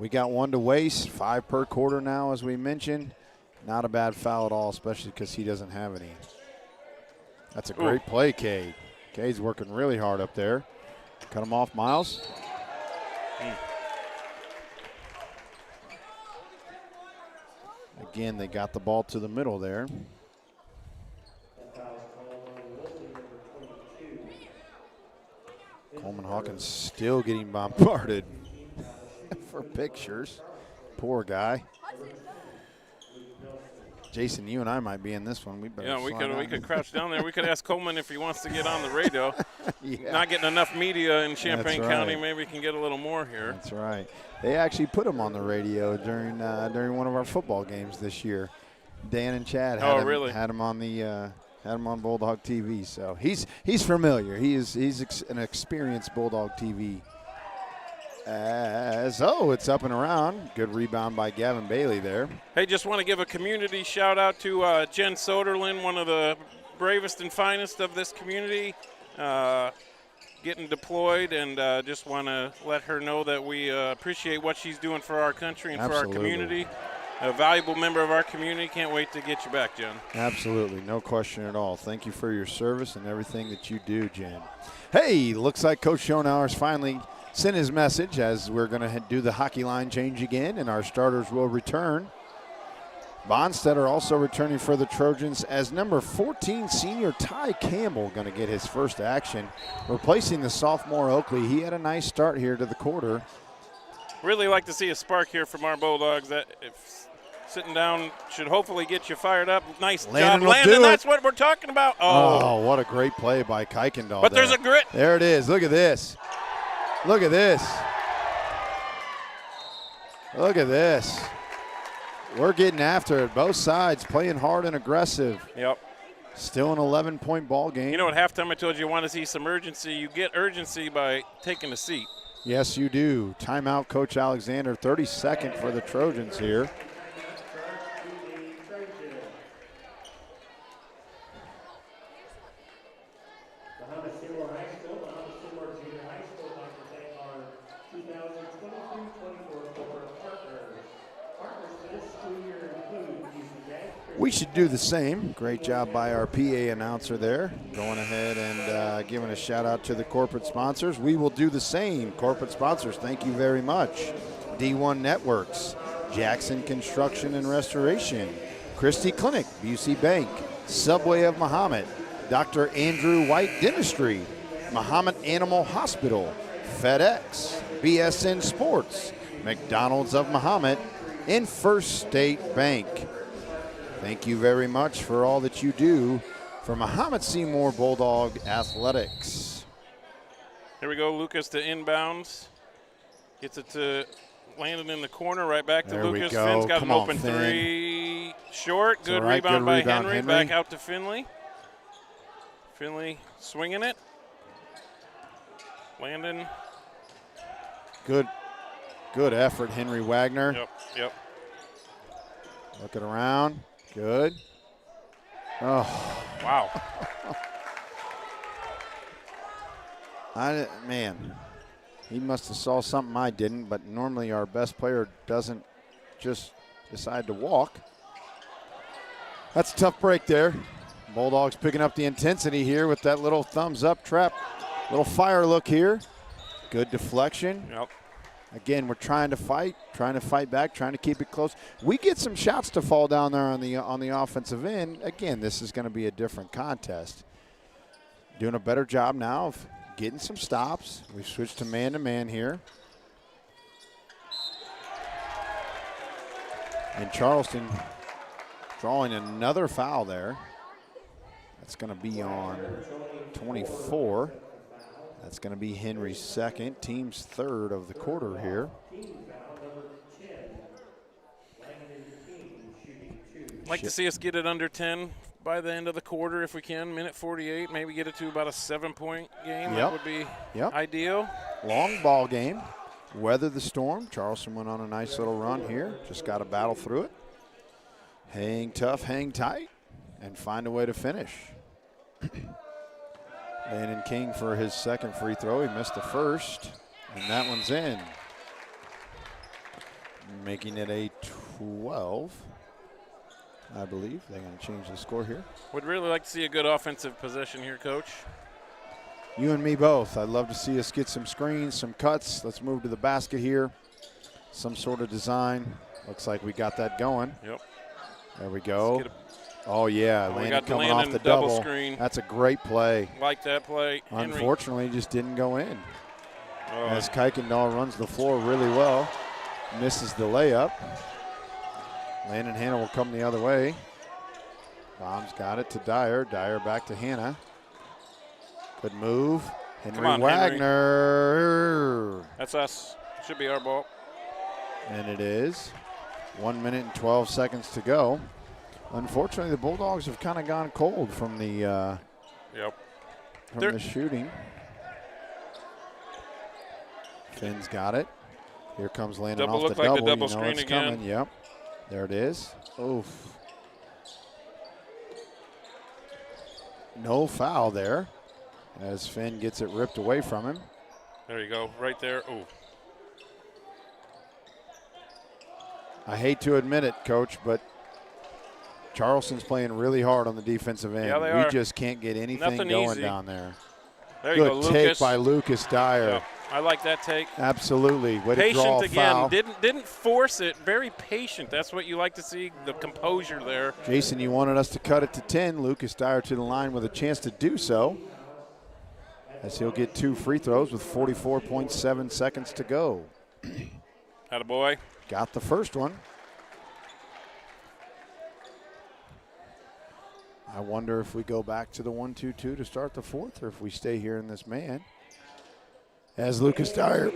We got 1 to waste, 5 per quarter now, as we mentioned. Not a bad foul at all, especially because he doesn't have any. That's a great play, Cade. Cade's working really hard up there. Cut him off, Miles. Again, they got the ball to the middle there. Coleman Hawkins still getting bombarded for pictures. Poor guy. Jason, you and I might be in this one. We could crouch down there. We could ask Coleman if he wants to get on the radio. Not getting enough media in Champaign County. Maybe we can get a little more here. That's right. They actually put him on the radio during one of our football games this year. Dan and Chad had him on the had him on Bulldog TV. So he's familiar. He's an experienced Bulldog TV. It's up and around. Good rebound by Gavin Bailey there. Hey, just want to give a community shout out to Jen Soderlin, one of the bravest and finest of this community, getting deployed, and just want to let her know that we appreciate what she's doing for our country and for our community. A valuable member of our community. Can't wait to get you back, Jen. Absolutely, no question at all. Thank you for your service and everything that you do, Jen. Hey, looks like Coach Schonauer's finally sent his message as we're going to do the hockey line change again, and our starters will return. Bonstetter also returning for the Trojans as number 14 senior Ty Campbell going to get his first action, replacing the sophomore Oakley. He had a nice start here to the quarter. Really like to see a spark here from our Bulldogs. That if sitting down should hopefully get you fired up. Nice job, Landon. That's what we're talking about. Oh, what a great play by Kuykendall. But there's a grit. There it is. Look at this. Look at this. Look at this. We're getting after it. Both sides playing hard and aggressive. Yep. Still an 11-point ball game. You know, at halftime I told you want to see some urgency. You get urgency by taking a seat. Yes, you do. Timeout, Coach Alexander. 32nd for the Trojans here. Mahomet-Seymour High School, Mahomet-Seymour Junior High School, would like to thank our 2023-24 partners. Partners for this school year include UC Bank. We should do the same. Great job by our PA announcer there, going ahead and giving a shout out to the corporate sponsors. We will do the same. Corporate sponsors, thank you very much. D1 Networks, Jackson Construction and Restoration, Christie Clinic, Busey Bank, Subway of Mahomet, Dr. Andrew White Dentistry, Mahomet Animal Hospital, FedEx, BSN Sports, McDonald's of Mahomet, and First State Bank. Thank you very much for all that you do for Mahomet-Seymour Bulldog Athletics. Here we go, Lucas to inbounds. Gets it to Landon in the corner, right back to There Lucas. we go. Finn's got Come an on, open Finn. three. Short, good all right. rebound Good by rebound, Henry. Henry. Back out to Finley. Finley swinging it. Landon. Good effort, Henry Wagner. Yep. Looking around. Good. Oh, Wow. man. He must have saw something I didn't, but normally our best player doesn't just decide to walk. That's a tough break there. Bulldogs picking up the intensity here with that little thumbs up trap. Little fire look here. Good deflection. Yep. Again, we're trying to fight back, trying to keep it close. We get some shots to fall down there on the offensive end. Again, this is going to be a different contest. Doing a better job now of getting some stops. We've switched to man-to-man here. And Charleston drawing another foul there. That's going to be on 24. That's going to be Henry's second, team's third of the quarter here. Like to see us get it under 10 by the end of the quarter if we can. Minute 48, maybe get it to about a 7-point game. Yep. That would be ideal. Long ball game. Weather the storm. Charleston went on a nice little run here. Just got to battle through it. Hang tough, hang tight, and find a way to finish. Landon King for his second free throw. He missed the first, and that one's in. Making it a 12, I believe. They're going to change the score here. Would really like to see a good offensive possession here, Coach. You and me both. I'd love to see us get some screens, some cuts. Let's move to the basket here. Some sort of design. Looks like we got that going. Yep. There we go. Oh, yeah. We Landon got coming Landon off the double double. screen. That's a great play. Like that play. Henry. Unfortunately, just didn't go in. Oh. As Kuykendall runs the floor really well. Misses the layup. Landon Hanna will come the other way. Bomb's got it to Dyer. Dyer back to Hanna. Good move. Henry on, Wagner. Henry. That's us. Should be our ball. And it is. 1 minute and 12 seconds to go. Unfortunately, the Bulldogs have kind of gone cold from the the shooting. Finn's got it. Here comes Landon Double off the look like double. the double you know screen it's again. coming. Yep. There it is. Oof. No foul there as Finn gets it ripped away from him. There you go. Right there. Ooh. I hate to admit it, Coach, but Charleston's playing really hard on the defensive end. Yeah, they we are. just can't get anything Nothing going easy. down there. There you Good go, take Lucas. by Lucas Dyer. Yep. I like that take. Absolutely. Way to draw a Patient again. foul. Didn't force it. Very patient. That's what you like to see, the composure there. Jason, you wanted us to cut it to 10. Lucas Dyer to the line with a chance to do so, as he'll get 2 free throws with 44.7 seconds to go. Attaboy. Got the first one. I wonder if we go back to the 1-2-2 to start the fourth, or if we stay here in this man. As Lucas Dyer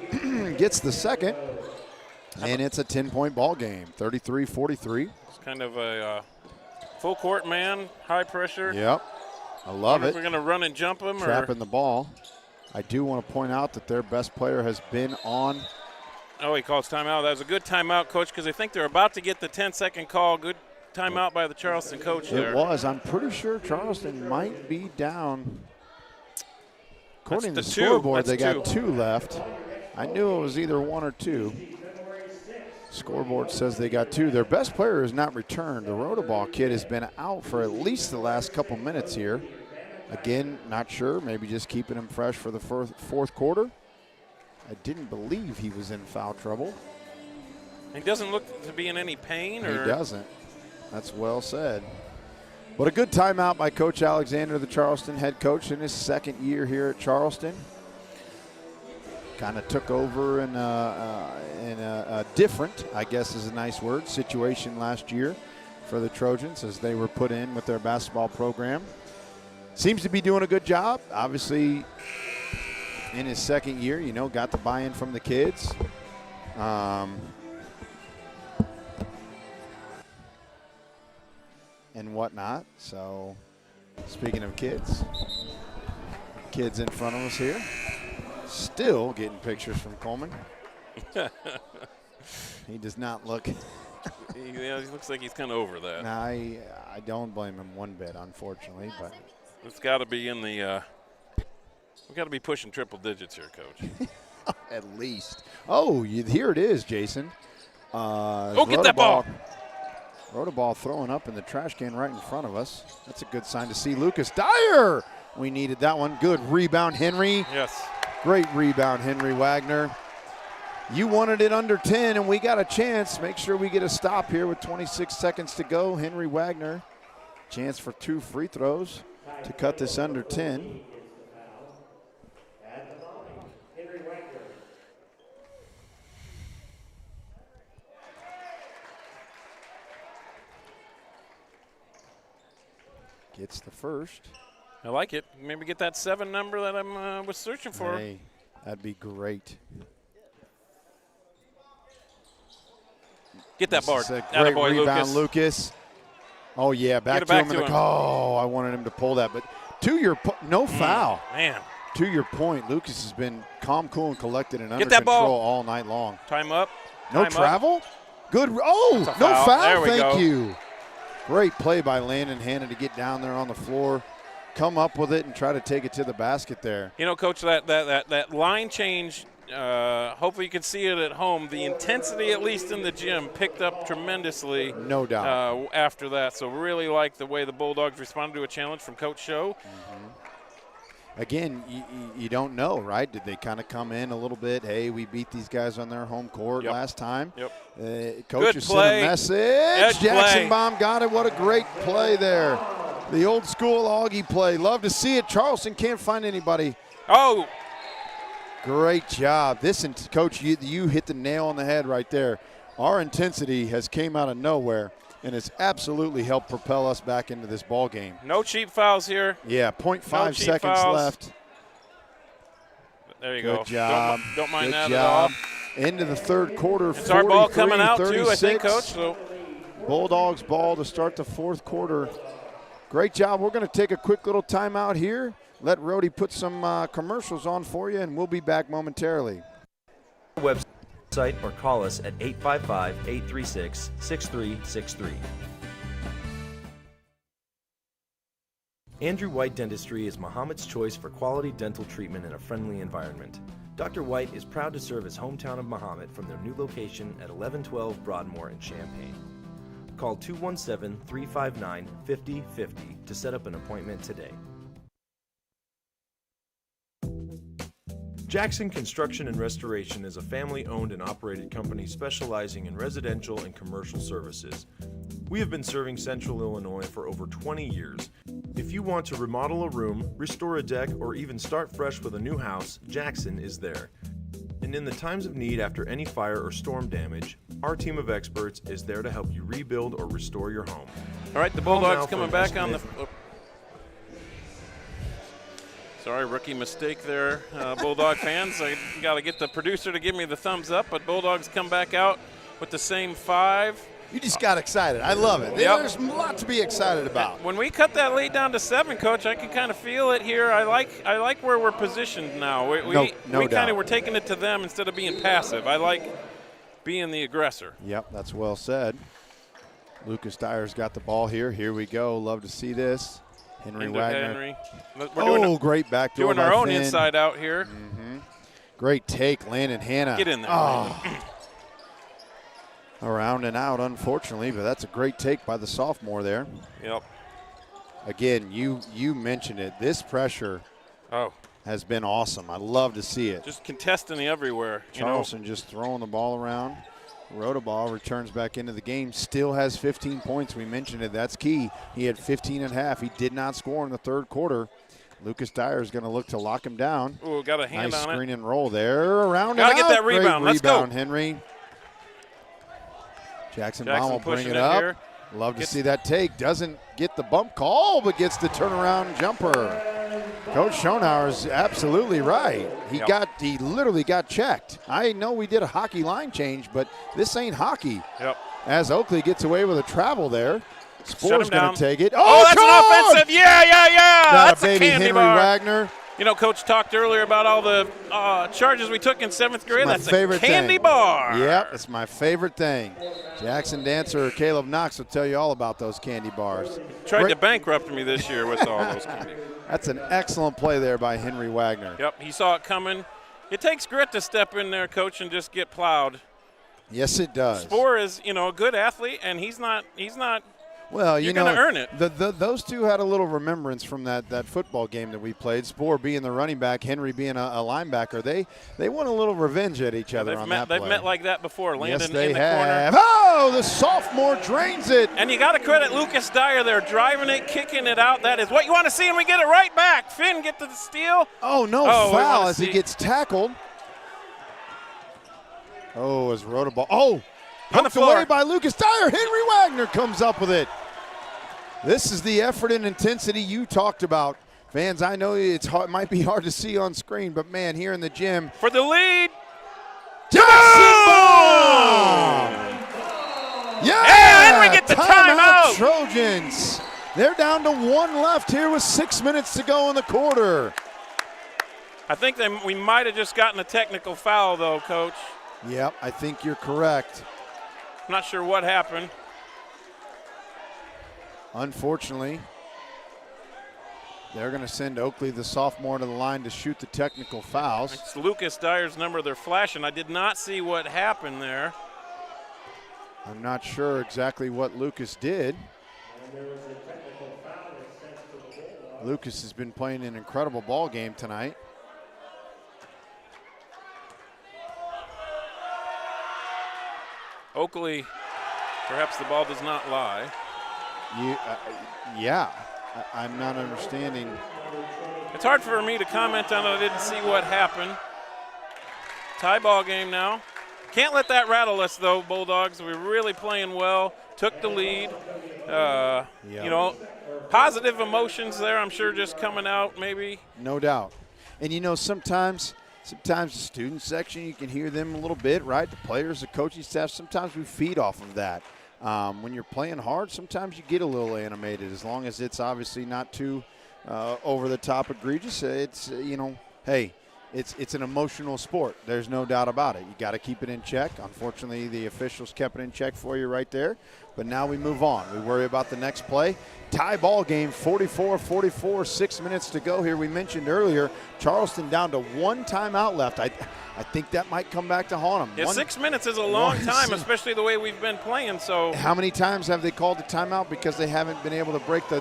gets the second, and it's a 10-point ball game, 33-43. It's kind of a Full court man, high pressure. Yep. I love it. We're going to run and jump him. Trapping the ball. I do want to point out that their best player has been on. Oh, he calls timeout. That was a good timeout, Coach, because I think they're about to get the 10-second call. Good timeout by the Charleston coach there. It was. I'm pretty sure Charleston might be down. According to the scoreboard, they got 2 left. I knew it was either 1 or 2. Scoreboard says they got 2. Their best player has not returned. The Rotoball kid has been out for at least the last couple minutes here. Again, not sure. Maybe just keeping him fresh for the fourth quarter. I didn't believe he was in foul trouble. He doesn't look to be in any pain? He doesn't. That's well said. But a good timeout by Coach Alexander, the Charleston head coach, in his second year here at Charleston. Kind of took over in a different, I guess is a nice word, situation last year for the Trojans as they were put in with their basketball program. Seems to be doing a good job. Obviously, in his second year, you know, got the buy-in from the kids. And whatnot. So, speaking of kids in front of us here, still getting pictures from Coleman. He does not look. He looks like he's kind of over that. Nah, I don't blame him one bit, unfortunately, but it's got to be in the. We got to be pushing triple digits here, Coach. At least. Oh, here it is, Jason. Get that ball. Rotoball throwing up in the trash can right in front of us. That's a good sign to see. Lucas Dyer. We needed that one. Good rebound, Henry. Yes. Great rebound, Henry Wagner. You wanted it under 10, and we got a chance. Make sure we get a stop here with 26 seconds to go. Henry Wagner, chance for 2 free throws to cut this under 10. Gets the first. I like it. Maybe get that 7 number that I was searching for. Hey, that'd be great. Get that board. Great rebound, Lucas. Oh, yeah, back to him. Oh, I wanted him to pull that. But to your no foul. Man. To your point, Lucas has been calm, cool, and collected and under control all night long. Time up. No travel? Good. Oh, no foul. Thank you. Great play by Landon Hannon to get down there on the floor, come up with it, and try to take it to the basket there. You know, Coach, that line change, hopefully you can see it at home. The intensity, at least in the gym, picked up tremendously. No doubt. After that. So really like the way the Bulldogs responded to a challenge from Coach Show. Mm-hmm. Again, you don't know, right? Did they kind of come in a little bit? Hey, we beat these guys on their home court last time. Yep. Coaches sent a message. Jackson Baum got it. What a great play there. The old school Augie play. Love to see it. Charleston can't find anybody. Oh. Great job. Coach, you hit the nail on the head right there. Our intensity has came out of nowhere, and it's absolutely helped propel us back into this ball game. No cheap fouls here. Yeah, 0.5 seconds left. There you go. Good job. Don't mind that at all. Into the third quarter. It's our ball coming out, too, I think, Coach. So. Bulldogs ball to start the fourth quarter. Great job. We're going to take a quick little timeout here. Let Rhodey put some commercials on for you, and we'll be back momentarily. Website or call us at 855-836-6363. Andrew White Dentistry is Mahomet's choice for quality dental treatment in a friendly environment. Dr. White is proud to serve his hometown of Mahomet from their new location at 1112 Broadmoor in Champaign. Call 217-359-5050 to set up an appointment today. Jackson Construction and Restoration is a family-owned and operated company specializing in residential and commercial services. We have been serving Central Illinois for over 20 years. If you want to remodel a room, restore a deck, or even start fresh with a new house, Jackson is there. And in the times of need after any fire or storm damage, our team of experts is there to help you rebuild or restore your home. All right, the Bulldogs coming back on the... Sorry, rookie mistake there, Bulldog fans. I got to get the producer to give me the thumbs up, but Bulldogs come back out with the same 5. You just got excited. I love it. Yep. There's a lot to be excited about. When we cut that lead down to 7, Coach, I can kind of feel it here. I like where we're positioned now. We doubt. kind of were taking it to them instead of being passive. I like being the aggressor. Yep, that's well said. Lucas Dyer's got the ball here. Here we go. Love to see this. Henry Into Wagner. Henry. We're Great backdoor doing by our own Finn. inside out here. Great take, Landon Hanna. Get in there. Around and out, unfortunately, but that's a great take by the sophomore there. Yep. Again, you mentioned it. This pressure has been awesome. I love to see it. Just contesting everywhere. Charleston just throwing the ball around. Rodaball returns back into the game. Still has 15 points. We mentioned it. That's key. He had 15 and a half. He did not score in the third quarter. Lucas Dyer is going to look to lock him down. Ooh, got a hand nice on it. Screen and roll there. Around Gotta and out. get that rebound. Great Let's go. rebound, Henry. Jackson Baum will bring it up. Here. Love to see that take. Doesn't get the bump call, but gets the turnaround jumper. Coach Schonauer is absolutely right. He literally got checked. I know we did a hockey line change, but this ain't hockey. Yep. As Oakley gets away with a travel there. Spore's going to take it. Oh, that's an offensive. Yeah. That's a baby candy Henry bar. Wagner. You know, Coach talked earlier about all the charges we took in 7th grade. That's my favorite a candy thing. bar. Yep, it's my favorite thing. Jackson Dancer or Caleb Knox will tell you all about those candy bars. Tried to bankrupt me this year with all those candy. That's an excellent play there by Henry Wagner. Yep, he saw it coming. It takes grit to step in there, Coach, and just get plowed. Yes, it does. Spore is, a good athlete, and he's not. Well, you're going to earn it. Those two had a little remembrance from that football game that we played. Spore being the running back, Henry being a linebacker. They want a little revenge at each other on that play. They've met like that before. Landon yes, they in the have. corner. Oh, the sophomore drains it. And you got to credit Lucas Dyer there, driving it, kicking it out. That is what you want to see, and we get it right back. Finn get to the steal. Oh, no foul as he gets tackled. Oh, as Rodaball. Oh, pumped away by Lucas Dyer. Henry Wagner comes up with it. This is the effort and intensity you talked about. Fans, I know it might be hard to see on screen, but, man, here in the gym. For the lead. Jackson! Yeah! And we get the timeout. Trojans. They're down to 1 left here with 6 minutes to go in the quarter. I think we might have just gotten a technical foul, though, Coach. Yep, I think you're correct. I'm not sure what happened. Unfortunately, they're going to send Oakley, the sophomore, to the line to shoot the technical fouls. It's Lucas Dyer's number they're flashing. I did not see what happened there. I'm not sure exactly what Lucas did. Lucas has been playing an incredible ball game tonight. Oakley, perhaps the ball does not lie. Yeah, I'm not understanding. It's hard for me to comment on it. I didn't see what happened. Tie ball game now. Can't let that rattle us, though, Bulldogs. We're really playing well. Took the lead. Positive emotions there, I'm sure, just coming out maybe. No doubt. And, sometimes the student section, you can hear them a little bit, right? The players, the coaching staff, sometimes we feed off of that. When you're playing hard, sometimes you get a little animated, as long as it's obviously not too over-the-top egregious. It's, hey, it's an emotional sport. There's no doubt about it. You got to keep it in check. Unfortunately, the officials kept it in check for you right there. But now we move on. We worry about the next play. Tie ball game, 44-44, 6 minutes to go here. We mentioned earlier, Charleston down to 1 timeout left. I think that might come back to haunt them. Yeah, 6 minutes is a long time, especially the way we've been playing. So, how many times have they called the timeout because they haven't been able to break the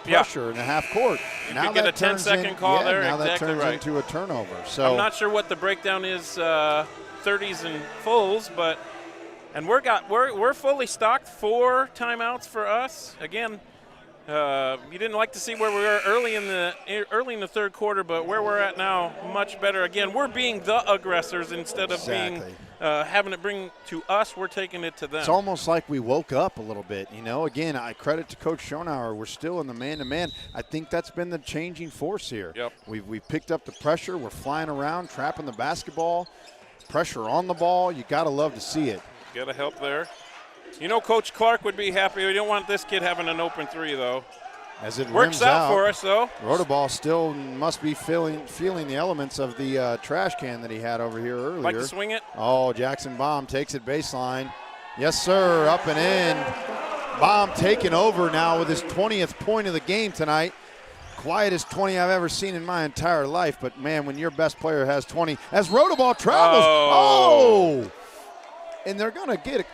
pressure in the half court? Now get a 10-second call there. Now exactly that turns right. into a turnover. So I'm not sure what the breakdown is, 30s and fulls, but we're fully stocked. 4 timeouts for us. Again, you didn't like to see where we were early in the third quarter, but where we're at now, much better. Again, we're being the aggressors instead of being having it bring to us. We're taking it to them. It's almost like we woke up a little bit. Again, I credit to Coach Schonauer. We're still in the man-to-man. I think that's been the changing force here. Yep. We've picked up the pressure. We're flying around, trapping the basketball, pressure on the ball. You got to love to see it. Got to help there. You know Coach Clark would be happy. We don't want this kid having an open three, though. As it Works rims out for us, though. Rotoball still must be feeling the elements of the trash can that he had over here earlier. Like to swing it? Oh, Jackson Baum takes it baseline. Yes, sir, up and in. Baum taking over now with his 20th point of the game tonight. Quietest 20 I've ever seen in my entire life, but man, when your best player has 20, as Rotoball travels, oh! And they're going to get it.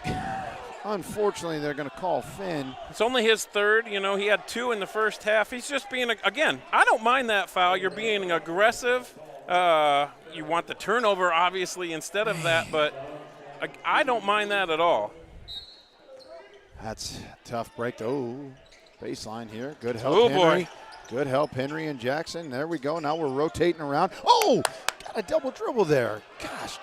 Unfortunately, they're going to call Finn. It's only his third. You know, he had 2 in the first half. He's just being, again, I don't mind that foul. You're being aggressive. You want the turnover, obviously, instead of that, but I don't mind that at all. That's a tough break. Oh, baseline here. Good help, Henry. Boy. Good help, Henry and Jackson. There we go. Now we're rotating around. Oh, got a double dribble there. Gosh,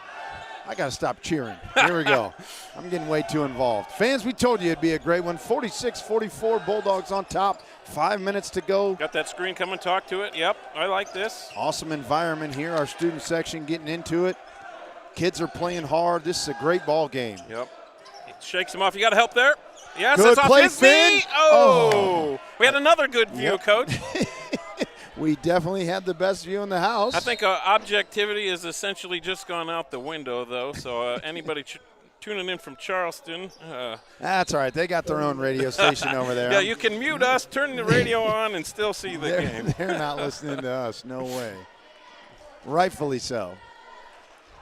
I got to stop cheering. Here we go. I'm getting way too involved. Fans, we told you it'd be a great one. 46-44, Bulldogs on top. 5 minutes to go. Got that screen coming, talk to it. Yep, I like this. Awesome environment here. Our student section getting into it. Kids are playing hard. This is a great ball game. Yep. It shakes him off. You got to help there. Yes, good that's off play, his Finn. knee. Oh, we had another good view, Yep. Coach. We definitely had the best view in the house. I think objectivity has essentially just gone out the window, though. So anybody tuning in from Charleston. That's all right. They got their own radio station over there. Yeah, you can mute us, turn the radio on, and still see the game. They're not listening to us. No way. Rightfully so.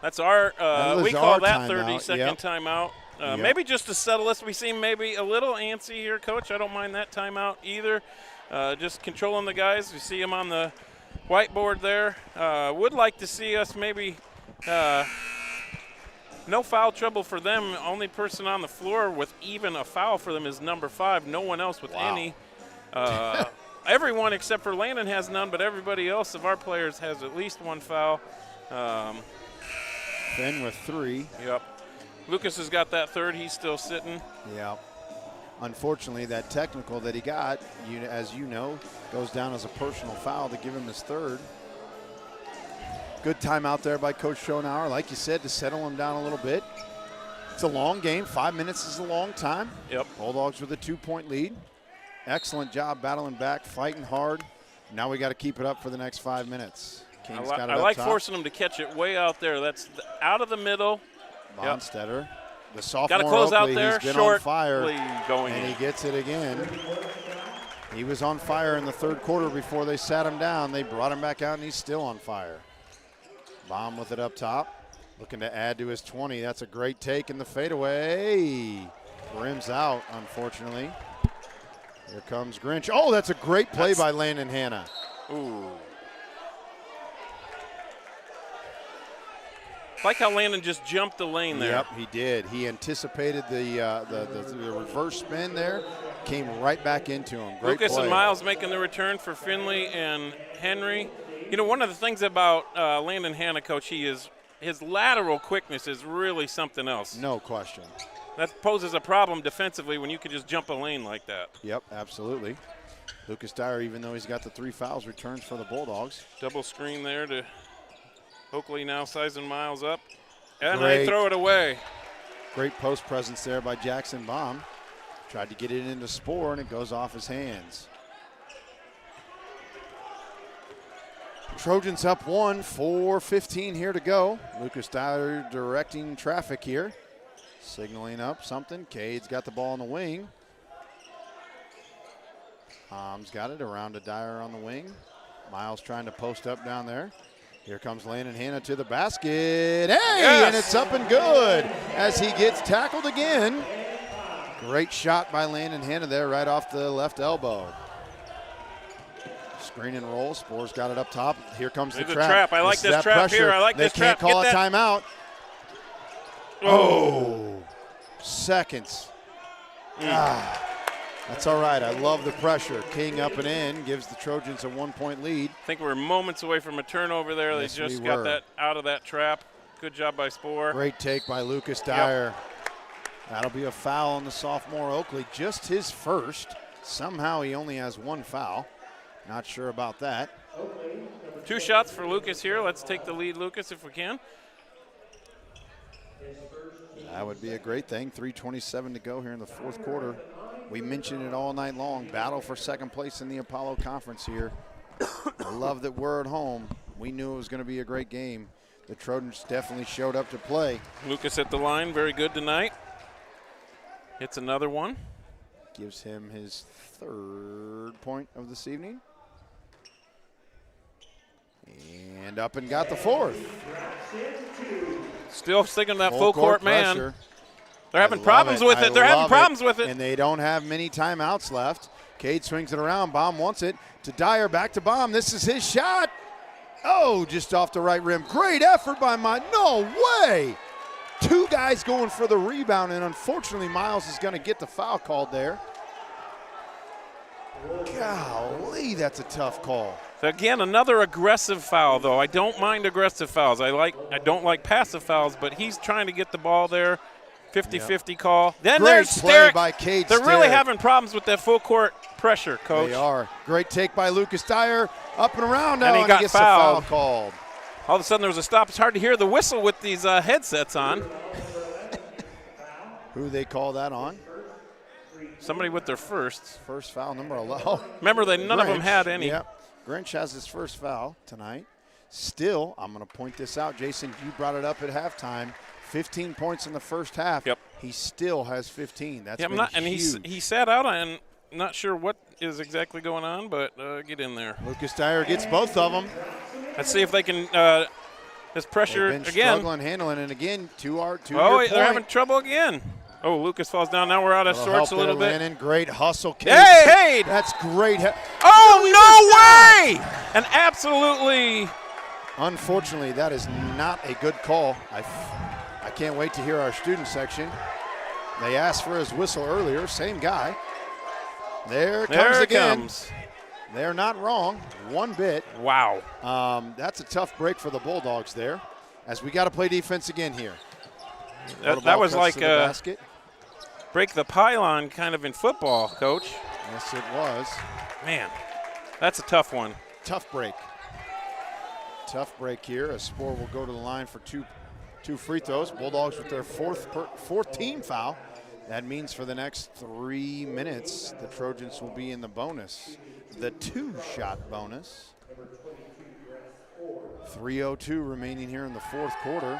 That's our we call that 30-second timeout. Yep. Maybe just to settle us. We seem maybe a little antsy here, Coach. I don't mind that timeout either. Just controlling the guys. We see them on the whiteboard there. Would like to see us maybe no foul trouble for them. Only person on the floor with even a foul for them is number 5. No one else with any. Everyone except for Landon has none, but everybody else of our players has at least 1 foul. Finn with 3. Yep. Lucas has got that 3rd. He's still sitting. Yeah. Unfortunately, that technical that he got, as you know, goes down as a personal foul to give him his 3rd. Good timeout there by Coach Schonauer, like you said, to settle him down a little bit. It's a long game. 5 minutes is a long time. Yep. Bulldogs with a 2-point lead. Excellent job battling back, fighting hard. Now we got to keep it up for the next 5 minutes. King's got it I up like top. forcing them to catch it way out there. That's out of the middle. Bonstetter, the sophomore Got to close out Oakley, there. he's been Short on fire, going and in. he gets it again. He was on fire in the 3rd quarter before they sat him down. They brought him back out, and he's still on fire. Baum with it up top, looking to add to his 20. That's a great take in the fadeaway. Rims out, unfortunately. Here comes Grinch. Oh, that's a great play by Landon Hanna. Ooh. Like how Landon just jumped the lane there. Yep, he did. He anticipated the reverse spin there, came right back into him. Great Lucas play. and Miles making the return for Finley and Henry. You know, one of the things about Landon Hanna, Coach, his lateral quickness is really something else. No question. That poses a problem defensively when you could just jump a lane like that. Yep, absolutely. Lucas Dyer, even though he's got the 3 fouls, returns for the Bulldogs. Double screen there to Oakley now sizing Miles up. And Great. they throw it away. Great post presence there by Jackson Baum. Tried to get it into Spoor, and it goes off his hands. Trojans up 1, 4:15 here to go. Lucas Dyer directing traffic here. Signaling up something. Cade's got the ball on the wing. Baum's got it around to Dyer on the wing. Miles trying to post up down there. Here comes Landon Hanna to the basket. Hey, yes! And it's up and good as he gets tackled again. Great shot by Landon Hanna there right off the left elbow. Screen and roll. Spoor's got it up top. Here comes the trap. I like this trap pressure. here. I like they this trap. They can't call a Get that. timeout. Oh, seconds. That's all right. I love the pressure. King up and in gives the Trojans a 1-point lead. I think we're moments away from a turnover there. Yes, they just we got were. that out of that trap. Good job by Spoor. Great take by Lucas Dyer. That'll be a foul on the sophomore Oakley. Just his first. Somehow he only has 1 foul. Not sure about that. 2 shots for Lucas here. Let's take the lead, Lucas, if we can. That would be a great thing. 3:27 to go here in the fourth quarter. We mentioned it all night long. Battle for second place in the Apollo Conference here. I love that we're at home. We knew it was going to be a great game. The Trojans definitely showed up to play. Lucas at the line, very good tonight. Hits another one. Gives him his third point of this evening. And up and got the fourth. Still sticking to that full court man. Pressure. They're having problems with it. They're having problems with it. And they don't have many timeouts left. Cade swings it around. Baum wants it to Dyer. Back to Baum. This is his shot. Oh, just off the right rim. Great effort by no way. Two guys going for the rebound, and unfortunately Miles is going to get the foul called there. Golly, that's a tough call. So again, another aggressive foul, though. I don't mind aggressive fouls. I don't like passive fouls, but he's trying to get the ball there. 50-50 call. Then Great there's play Sterrick. by Cade They're really Sterrick. having problems with that full court pressure, Coach. They are. Great take by Lucas Dyer. Up and around now, And he got gets fouled. the foul called. All of a sudden there was a stop. It's hard to hear the whistle with these headsets on. Who they call that on? Somebody with their first. First foul, number 11. Oh, Remember, none of them had any. Yep. Grinch has his first foul tonight. Still, I'm going to point this out. Jason, you brought it up at halftime. 15 points in the first half. Yep. He still has 15. That's and he sat out and not sure what is exactly going on, but get in there. Lucas Dyer gets both of them. Let's see if they can. This pressure They've been again. struggling handling, and again, two Oh, they're having trouble again. Oh, Lucas falls down. Now we're out of sorts a little bit. Landon. Great hustle, Cade. Hey! That's great. Oh, no way! And absolutely. Unfortunately, that is not a good call. I can't wait to hear our student section. They asked for his whistle earlier. Same guy. There it comes. They're not wrong one bit. Wow. That's a tough break for the Bulldogs there, as we got to play defense again here. That was like basket. Break the pylon kind of in football, Coach. Yes, it was. Man, that's a tough one. Tough break. Tough break here. A Spore will go to the line for two free throws. Bulldogs with their fourth team foul. That means for the next 3 minutes, the Trojans will be in the bonus, the two-shot bonus. 3:02 remaining here in the fourth quarter.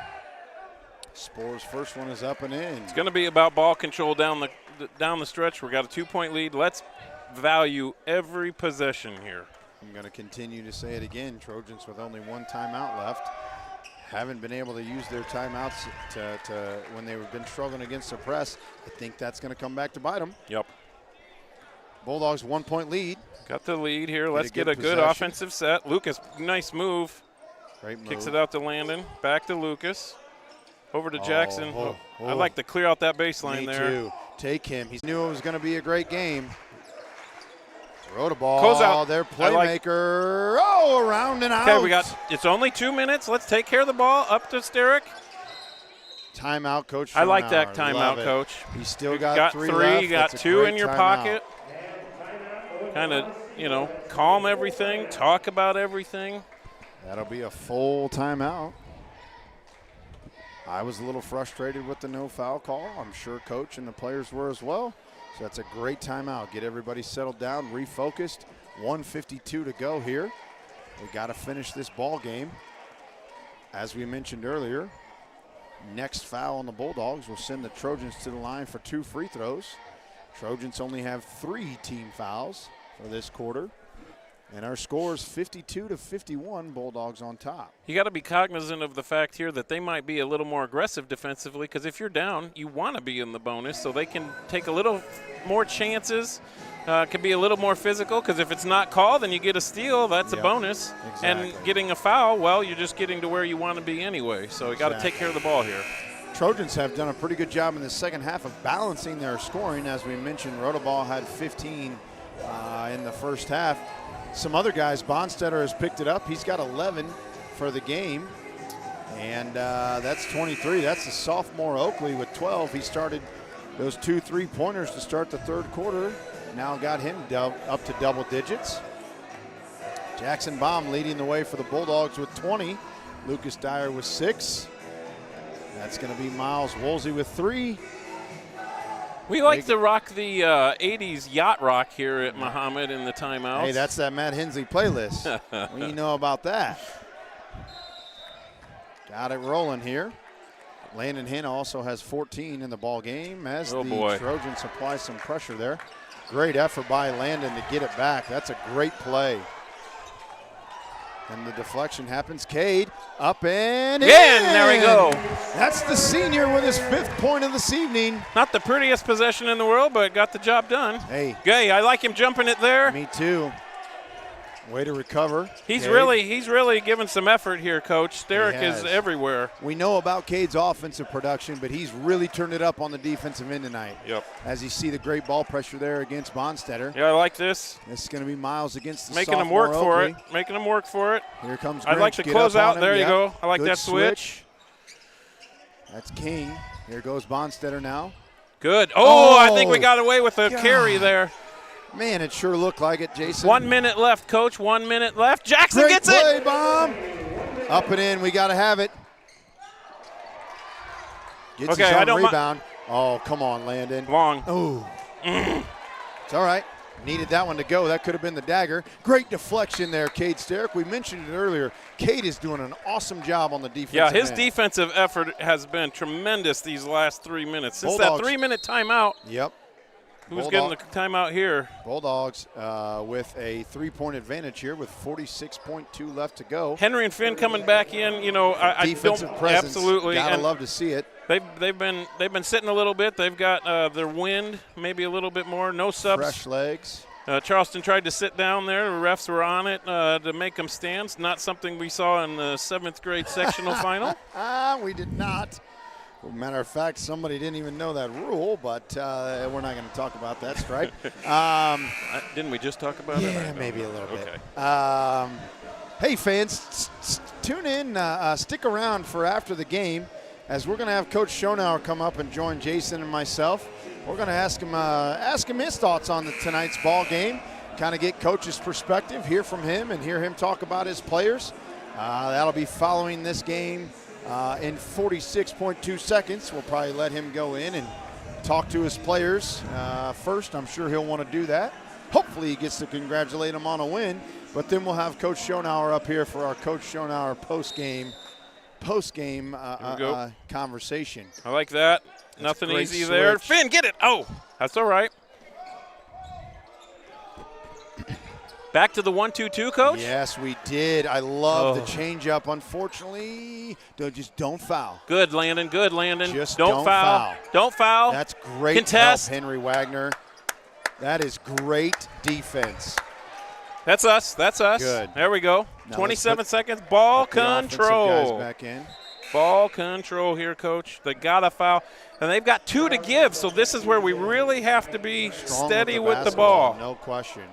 Spore's first one is up and in. It's going to be about ball control down the stretch. We've got a 2-point lead. Let's value every possession here. I'm going to continue to say it again. Trojans with only one timeout left. Haven't been able to use their timeouts to when they've been struggling against the press. I think that's going to come back to bite them. Yep. Bulldogs 1-point lead. Got the lead here. Let's get a good possession. offensive set. Lucas, nice move. Great move. Kicks it out to Landon. Back to Lucas. Over to Jackson. Oh. I'd like to clear out that baseline there. Me too. Take him. He knew it was going to be a great game. Throw the ball. Close out. Their playmaker. Around and out. Okay, it's only 2 minutes. Let's take care of the ball. Up to Sterrick. Timeout, Coach. I like that Love timeout, it. Coach. He still got three three. left. You got That's a 2 great in your timeout. pocket. Kind of, calm everything. Talk about everything. That'll be a full timeout. I was a little frustrated with the no foul call. I'm sure Coach and the players were as well. So that's a great timeout. Get everybody settled down, refocused. 1:52 to go here. We got to finish this ball game. As we mentioned earlier, next foul on the Bulldogs will send the Trojans to the line for 2 free throws. Trojans only have 3 team fouls for this quarter. And our score is 52-51, Bulldogs on top. You got to be cognizant of the fact here that they might be a little more aggressive defensively, because if you're down, you want to be in the bonus so they can take a little more chances, can be a little more physical, because if it's not called and you get a steal, that's a bonus. Exactly. And getting a foul, well, you're just getting to where you want to be anyway. So you got to take care of the ball here. Trojans have done a pretty good job in the second half of balancing their scoring. As we mentioned, Rodeball had 15 in the first half. Some other guys, Bonstetter has picked it up. He's got 11 for the game, and that's 23. That's the sophomore Oakley with 12. He started those 2 3-pointers to start the third quarter. Now got him up to double digits. Jackson Baum leading the way for the Bulldogs with 20. Lucas Dyer with 6. That's going to be Miles Woolsey with 3. We like to rock the 80s yacht rock here at Mahomet in the timeouts. Hey, that's that Matt Hensley playlist. We know about that. Got it rolling here. Landon Hanna also has 14 in the ball game as the Trojans apply some pressure there. Great effort by Landon to get it back. That's a great play. And the deflection happens. Cade up and in. There we go. That's the senior with his 5th point of this evening. Not the prettiest possession in the world, but got the job done. Hey. Gay, I like him jumping it there. Me too. Way to recover. He's really giving some effort here, Coach. Sterick is everywhere. We know about Cade's offensive production, but he's really turned it up on the defensive end tonight. Yep. As you see the great ball pressure there against Bonstetter. Yeah, I like this. This is going to be Miles against the Making him work for it. Making him work for it. Here comes Grinch. I'd like to close out. There you go. I like that switch. That's King. Here goes Bonstetter now. Good. Oh, I think we got away with a carry there. Man, it sure looked like it, Jason. 1 minute left, Coach. 1 minute left. Jackson Great gets play, it. Bomb. Up and in. We got to have it. Gets his own rebound. Oh, come on, Landon. Long. Oh. It's all right. Needed that one to go. That could have been the dagger. Great deflection there, Cade Sterick. We mentioned it earlier. Cade is doing an awesome job on the defense. Yeah, his defensive effort has been tremendous these last 3 minutes. Since that 3-minute timeout. Yep. Who's getting the timeout here? Bulldogs with a 3-point advantage here with 46.2 left to go. Henry and Finn coming back in. You know, defensive presence. Absolutely. Gotta love to see it. They've been sitting a little bit. They've got their wind, maybe a little bit more. No subs. Fresh legs. Charleston tried to sit down there. The refs were on it to make them stand. Not something we saw in the 7th grade sectional final. We did not. Well, matter of fact, somebody didn't even know that rule, but we're not going to talk about that stripe. Didn't we just talk about it? Yeah, maybe a little bit. Okay. Hey, fans, tune in, stick around for after the game, as we're going to have Coach Schonauer come up and join Jason and myself. We're going to ask him his thoughts on tonight's ball game, kind of get Coach's perspective, hear from him, and hear him talk about his players. That'll be following this game. In 46.2 seconds, we'll probably let him go in and talk to his players first. I'm sure he'll want to do that. Hopefully he gets to congratulate them on a win, but then we'll have Coach Schonauer up here for our Coach Schonauer post-game conversation. I like that. Nothing easy there. Finn, get it. Oh, that's all right. Back to the 1-2-2, Coach? Yes, we did. I love the changeup. Unfortunately, just don't foul. Good, Landon. Good, Landon. Just don't foul. Don't foul. That's great Contest. help, Henry Wagner. That is great defense. That's us. That's us. Good. There we go. Now 27 seconds. Ball control. Guys back in. Ball control here, Coach. They got to foul. And they've got 2 to give, so this is where we really have to be steady with the ball. No question.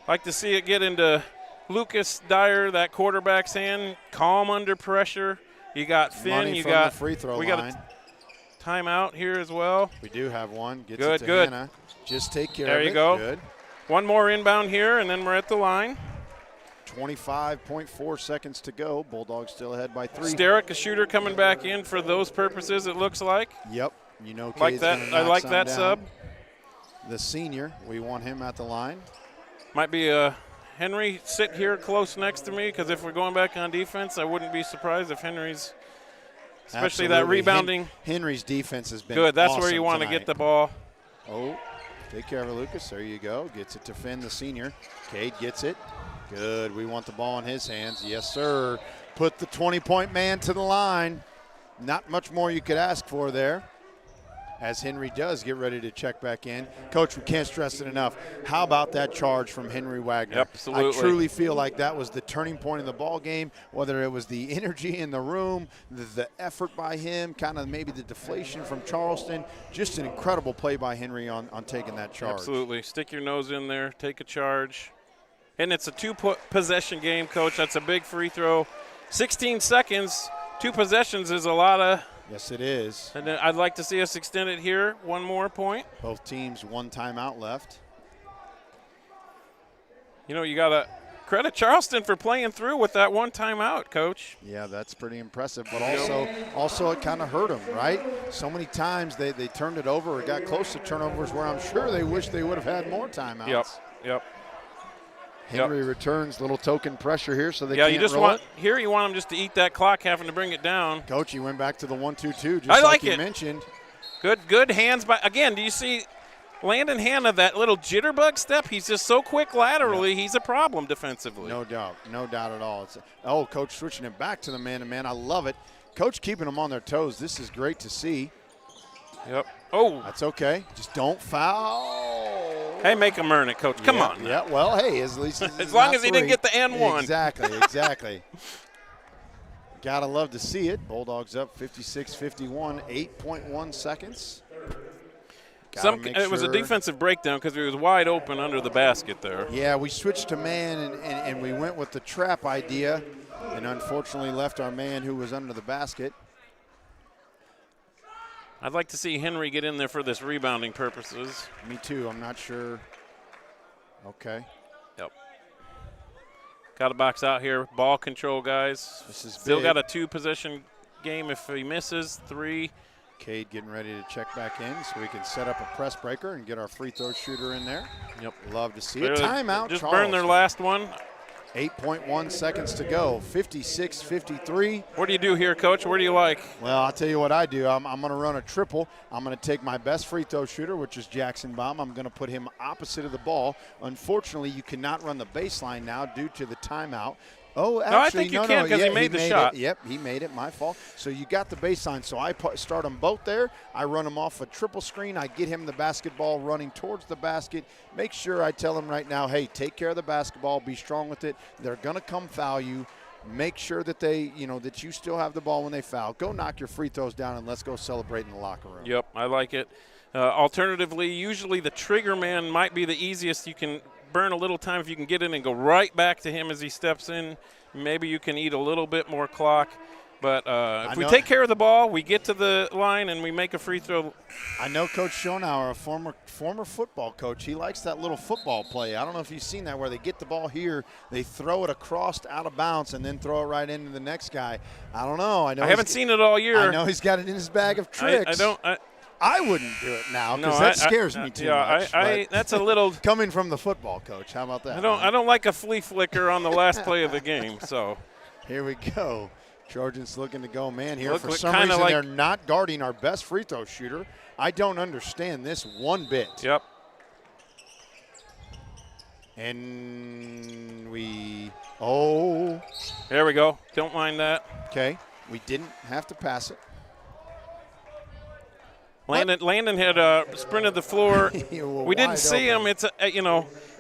Like to see it get into Lucas Dyer, that quarterback's hand, calm under pressure. You got Finn. Money you from got the free throw we line. got a timeout here as well. We do have one. Gets good, it to good. Hannah. Just take care there of it. You go. Good. One more inbound here, and then we're at the line. 25.4 seconds to go. Bulldogs still ahead by 3. Sterick, a shooter, coming back in for those purposes. It looks like. Yep. You know, like that. I like that down. sub. The senior, we want him at the line. Might be a. Henry, sit here close next to me, because if we're going back on defense, I wouldn't be surprised if Henry's, especially that rebounding. Henry's defense has been good. That's awesome where you want to get the ball. Oh, take care of it, Lucas. There you go. Gets it to Finn, the senior. Cade gets it. Good. We want the ball in his hands. Yes, sir. Put the 20-point man to the line. Not much more you could ask for there. As Henry does get ready to check back in. Coach, we can't stress it enough. How about that charge from Henry Wagner? Yep, absolutely. I truly feel like that was the turning point in the ball game, whether it was the energy in the room, the effort by him, kind of maybe the deflation from Charleston. Just an incredible play by Henry on taking that charge. Absolutely. Stick your nose in there, take a charge. And it's a 2-possession game, Coach. That's a big free throw. 16 seconds, 2 possessions is a lot of. Yes, it is. And then I'd like to see us extend it here. 1 more point. Both teams 1 timeout left. You know, you got to credit Charleston for playing through with that one timeout, Coach. Yeah, that's pretty impressive. But also it kind of hurt them, right? So many times they turned it over or got close to turnovers where I'm sure they wish they would have had more timeouts. Yep. Henry returns, little token pressure here, so they can't you just roll want it. Here you want them just to eat that clock, having to bring it down. Coach, you went back to the 1-2-2, just I like you it. mentioned. Good hands by. Again, do you see Landon Hanna, that little jitterbug step? He's just so quick laterally. He's a problem defensively. No doubt at all. Coach switching it back to the man-to-man. I love it. Coach keeping them on their toes. This is great to see. Yep. Oh. That's okay. Just don't foul. Hey, make him earn it, Coach. Come on. Yeah, well, hey, at least as long as he didn't get the N1. Exactly. Gotta love to see it. Bulldogs up 56-51, 8.1 seconds. It was a defensive breakdown because he was wide open under the basket there. Yeah, we switched to man and we went with the trap idea and unfortunately left our man who was under the basket. I'd like to see Henry get in there for this rebounding purposes. Me too. I'm not sure. Okay. Yep. Got a box out here. Ball control, guys. This is still big. Got a 2-possession game if he misses. 3. Cade getting ready to check back in so we can set up a press breaker and get our free throw shooter in there. Yep. Love to see it. Timeout. Just Charleston. burned their last one. 8.1 seconds to go. 56-53. What do you do here, Coach? What do you like? Well, I'll tell you what I do. I'm going to run a triple. I'm going to take my best free throw shooter, which is Jackson Baum. I'm going to put him opposite of the ball. Unfortunately, you cannot run the baseline now due to the timeout. Oh, actually, I think you can because he made the shot. Yep, he made it. My fault. So you got the baseline. So I start them both there. I run them off a triple screen. I get him the basketball running towards the basket. Make sure I tell him right now, hey, take care of the basketball. Be strong with it. They're going to come foul you. Make sure that that you still have the ball when they foul. Go knock your free throws down and let's go celebrate in the locker room. Yep, I like it. Alternatively, usually the trigger man might be the easiest. You can burn a little time if you can get in and go right back to him as he steps in. Maybe you can eat a little bit more clock. But if we take care of the ball, we get to the line and we make a free throw. I know Coach Schonauer, a former football coach, he likes that little football play. I don't know if you've seen that where they get the ball here, they throw it across out of bounds and then throw it right into the next guy. I don't know. I haven't seen it all year. I know he's got it in his bag of tricks. I wouldn't do it now because that scares me too much. That's a little coming from the football coach. How about that? I don't like a flea flicker on the last play of the game. So here we go. Trojans looking to go man here. For some reason, they're not guarding our best free throw shooter. I don't understand this one bit. Yep. And there we go. Don't mind that. Okay. We didn't have to pass it. Landon had sprinted the floor. We didn't see him. It's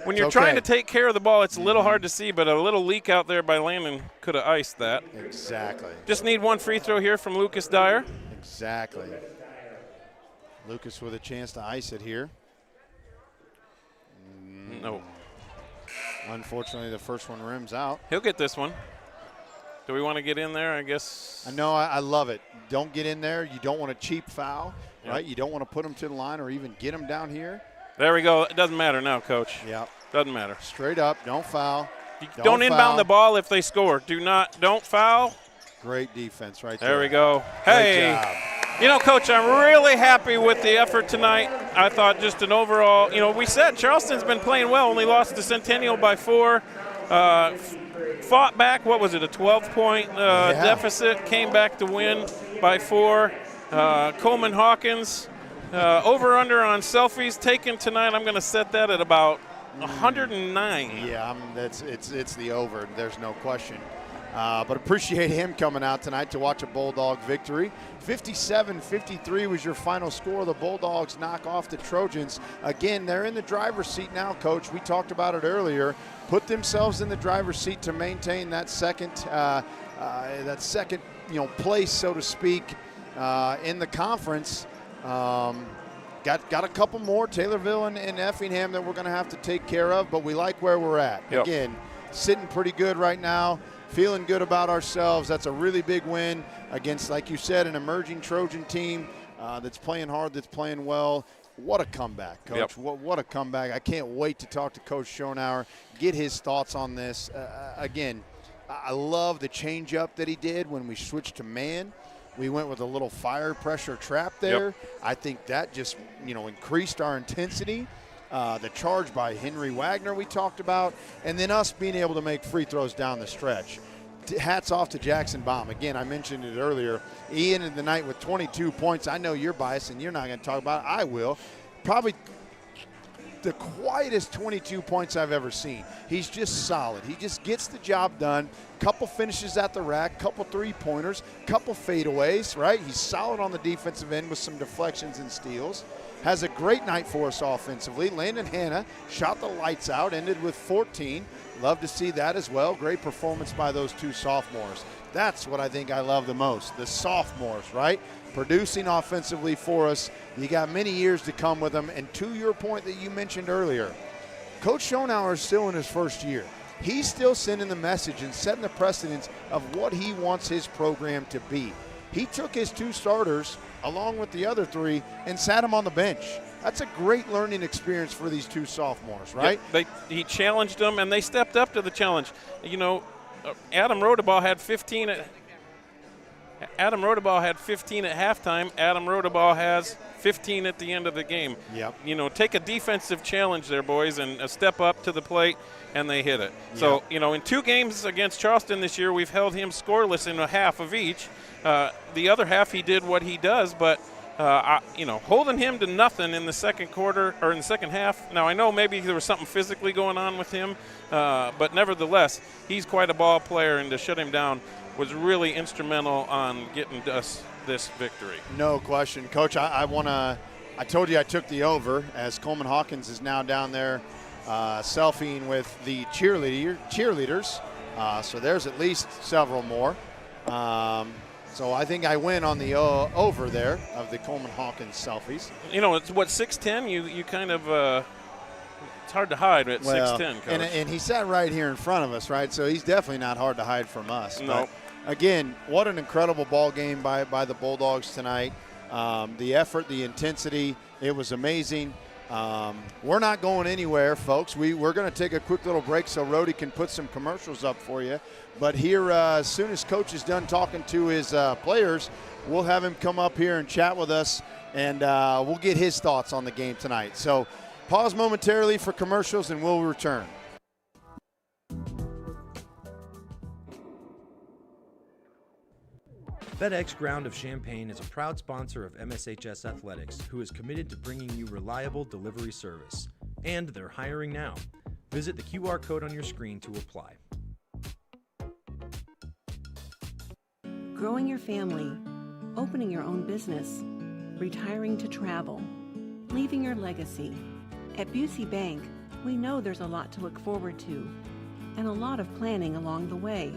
when you're trying to take care of the ball, it's a little hard to see, but a little leak out there by Landon could have iced that. Exactly. Just need one free throw here from Lucas Dyer. Exactly. Lucas with a chance to ice it here. No. Unfortunately, the first one rims out. He'll get this one. Do we want to get in there? I guess. I know. I love it. Don't get in there. You don't want a cheap foul, right? You don't want to put them to the line or even get them down here. There we go. It doesn't matter now, Coach. Yeah. Doesn't matter. Straight up. Don't foul. Don't inbound the ball if they score. Don't foul. Great defense right there. There we go. Great job. Coach, I'm really happy with the effort tonight. I thought just an overall, we said Charleston's been playing well, only lost to Centennial by 4. Fought back, what was it, a 12-point deficit, came back to win by 4. Coleman Hawkins, over-under on selfies taken tonight. I'm going to set that at about 109. Yeah, it's the over. There's no question. But appreciate him coming out tonight to watch a Bulldog victory. 57-53 was your final score. The Bulldogs knock off the Trojans. Again, they're in the driver's seat now, Coach. We talked about it earlier. Put themselves in the driver's seat to maintain that second place, so to speak, in the conference. Got a couple more, Taylorville and Effingham, that we're going to have to take care of, but we like where we're at. Yep. Again, sitting pretty good right now. Feeling good about ourselves. That's a really big win against, like you said, an emerging Trojan team that's playing hard, that's playing well. What a comeback, Coach. Yep. What a comeback. I can't wait to talk to Coach Schonauer, get his thoughts on this. Again, I love the changeup that he did when we switched to man. We went with a little fire pressure trap there. Yep. I think that just, increased our intensity. The charge by Henry Wagner we talked about, and then us being able to make free throws down the stretch. Hats off to Jackson Baum. Again, I mentioned it earlier. He ended the night with 22 points. I know you're biased and you're not going to talk about it. I will. Probably the quietest 22 points I've ever seen. He's just solid. He just gets the job done. Couple finishes at the rack, couple three-pointers, couple fadeaways, right? He's solid on the defensive end with some deflections and steals. Has a great night for us offensively. Landon Hanna shot the lights out, ended with 14. Love to see that as well. Great performance by those two sophomores. That's what I think I love the most, the sophomores, right? Producing offensively for us. You got many years to come with them. And to your point that you mentioned earlier, Coach Schonauer is still in his first year. He's still sending the message and setting the precedence of what he wants his program to be. He took his two starters along with the other three and sat them on the bench. That's a great learning experience for these two sophomores, right? Yep. He challenged them, and they stepped up to the challenge. Adam Rodebaugh had 15 at halftime. Adam Rodebaugh has 15 at the end of the game. Yep. Take a defensive challenge there, boys, and step up to the plate, and they hit it. Yep. So, in 2 games against Charleston this year, we've held him scoreless in a half of each. The other half, he did what he does, but holding him to nothing in the second quarter or in the second half. Now, I know maybe there was something physically going on with him, but nevertheless, he's quite a ball player, and to shut him down was really instrumental on getting us this victory. No question. Coach, I told you I took the over, as Coleman Hawkins is now down there selfieing with the cheerleaders. So there's at least several more. So I think I win on the over there of the Coleman Hawkins selfies. It's what, 6'10"? You kind of it's hard to hide at 6'10", Coach. And he sat right here in front of us, right? So he's definitely not hard to hide from us. No. But again, what an incredible ball game by the Bulldogs tonight. The effort, the intensity, it was amazing. We're not going anywhere, folks. We're going to take a quick little break so Rhodey can put some commercials up for you. But here, as soon as Coach is done talking to his players, we'll have him come up here and chat with us, and we'll get his thoughts on the game tonight. So pause momentarily for commercials, and we'll return. FedEx Ground of Champaign is a proud sponsor of MSHS Athletics, who is committed to bringing you reliable delivery service. And they're hiring now. Visit the QR code on your screen to apply. Growing your family, opening your own business, retiring to travel, leaving your legacy. At Busey Bank, we know there's a lot to look forward to and a lot of planning along the way.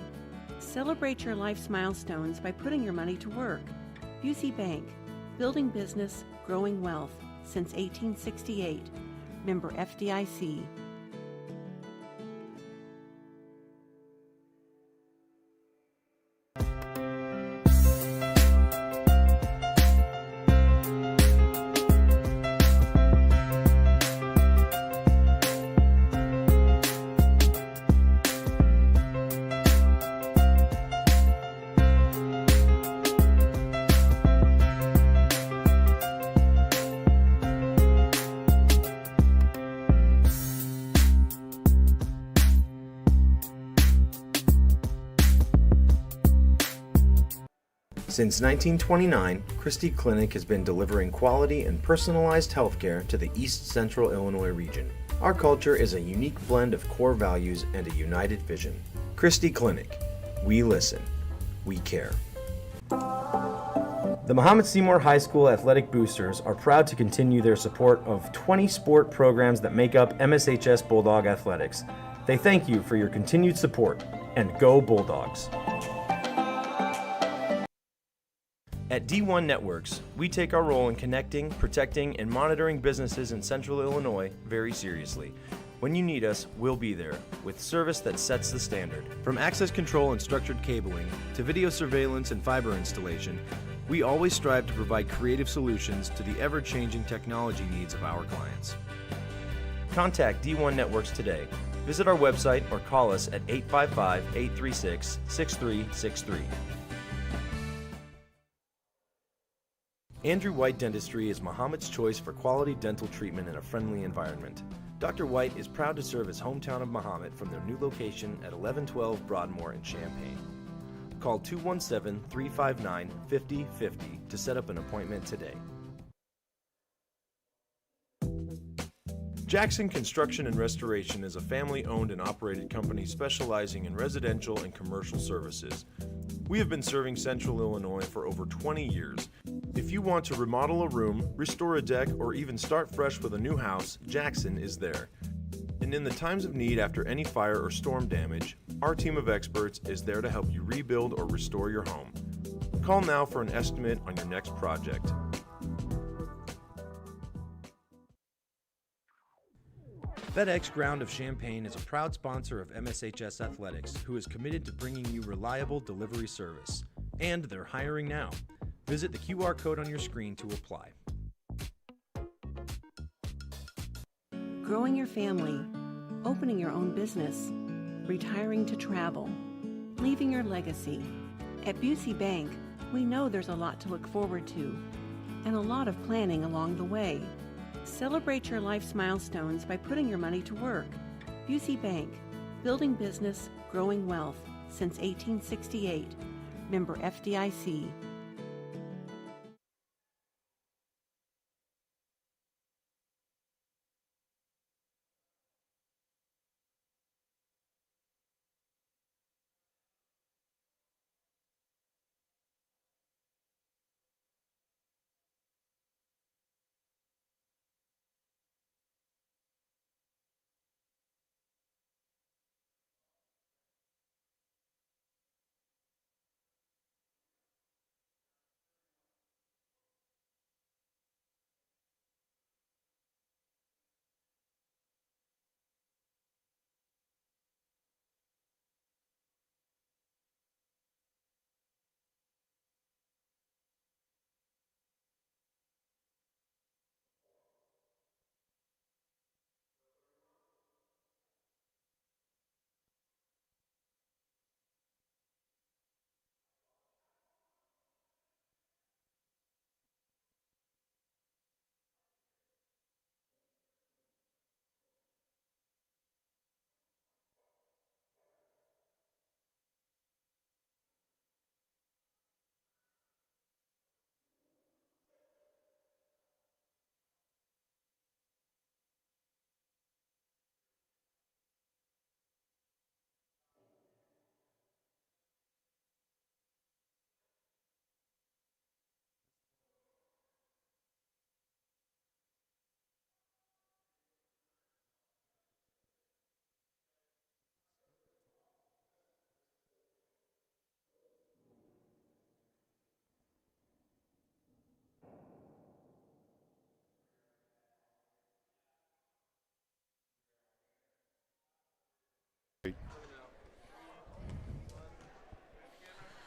Celebrate your life's milestones by putting your money to work. Busey Bank, building business, growing wealth since 1868. Member FDIC. Since 1929, Christie Clinic has been delivering quality and personalized healthcare to the East Central Illinois region. Our culture is a unique blend of core values and a united vision. Christie Clinic. We listen. We care. The Mahomet-Seymour High School Athletic Boosters are proud to continue their support of 20 sport programs that make up MSHS Bulldog Athletics. They thank you for your continued support, and go Bulldogs! At D1 Networks, we take our role in connecting, protecting, and monitoring businesses in Central Illinois very seriously. When you need us, we'll be there, with service that sets the standard. From access control and structured cabling, to video surveillance and fiber installation, We always strive to provide creative solutions to the ever-changing technology needs of our clients. Contact D1 Networks today. Visit our website or call us at 855-836-6363. Andrew White Dentistry is Mahomet's choice for quality dental treatment in a friendly environment. Dr. White is proud to serve his hometown of Mahomet from their new location at 1112 Broadmoor in Champaign. Call 217-359-5050 to set up an appointment today. Jackson Construction and Restoration is a family-owned and operated company specializing in residential and commercial services. We have been serving Central Illinois for over 20 years. If you want to remodel a room, restore a deck, or even start fresh with a new house, Jackson is there. And in the times of need after any fire or storm damage, our team of experts is there to help you rebuild or restore your home. Call now for an estimate on your next project. FedEx Ground of Champaign is a proud sponsor of MSHS Athletics, who is committed to bringing you reliable delivery service. And they're hiring now. Visit the QR code on your screen to apply. Growing your family, opening your own business, retiring to travel, leaving your legacy. At Busey Bank, we know there's a lot to look forward to and a lot of planning along the way. Celebrate your life's milestones by putting your money to work. Busey Bank, building business, growing wealth since 1868. Member FDIC.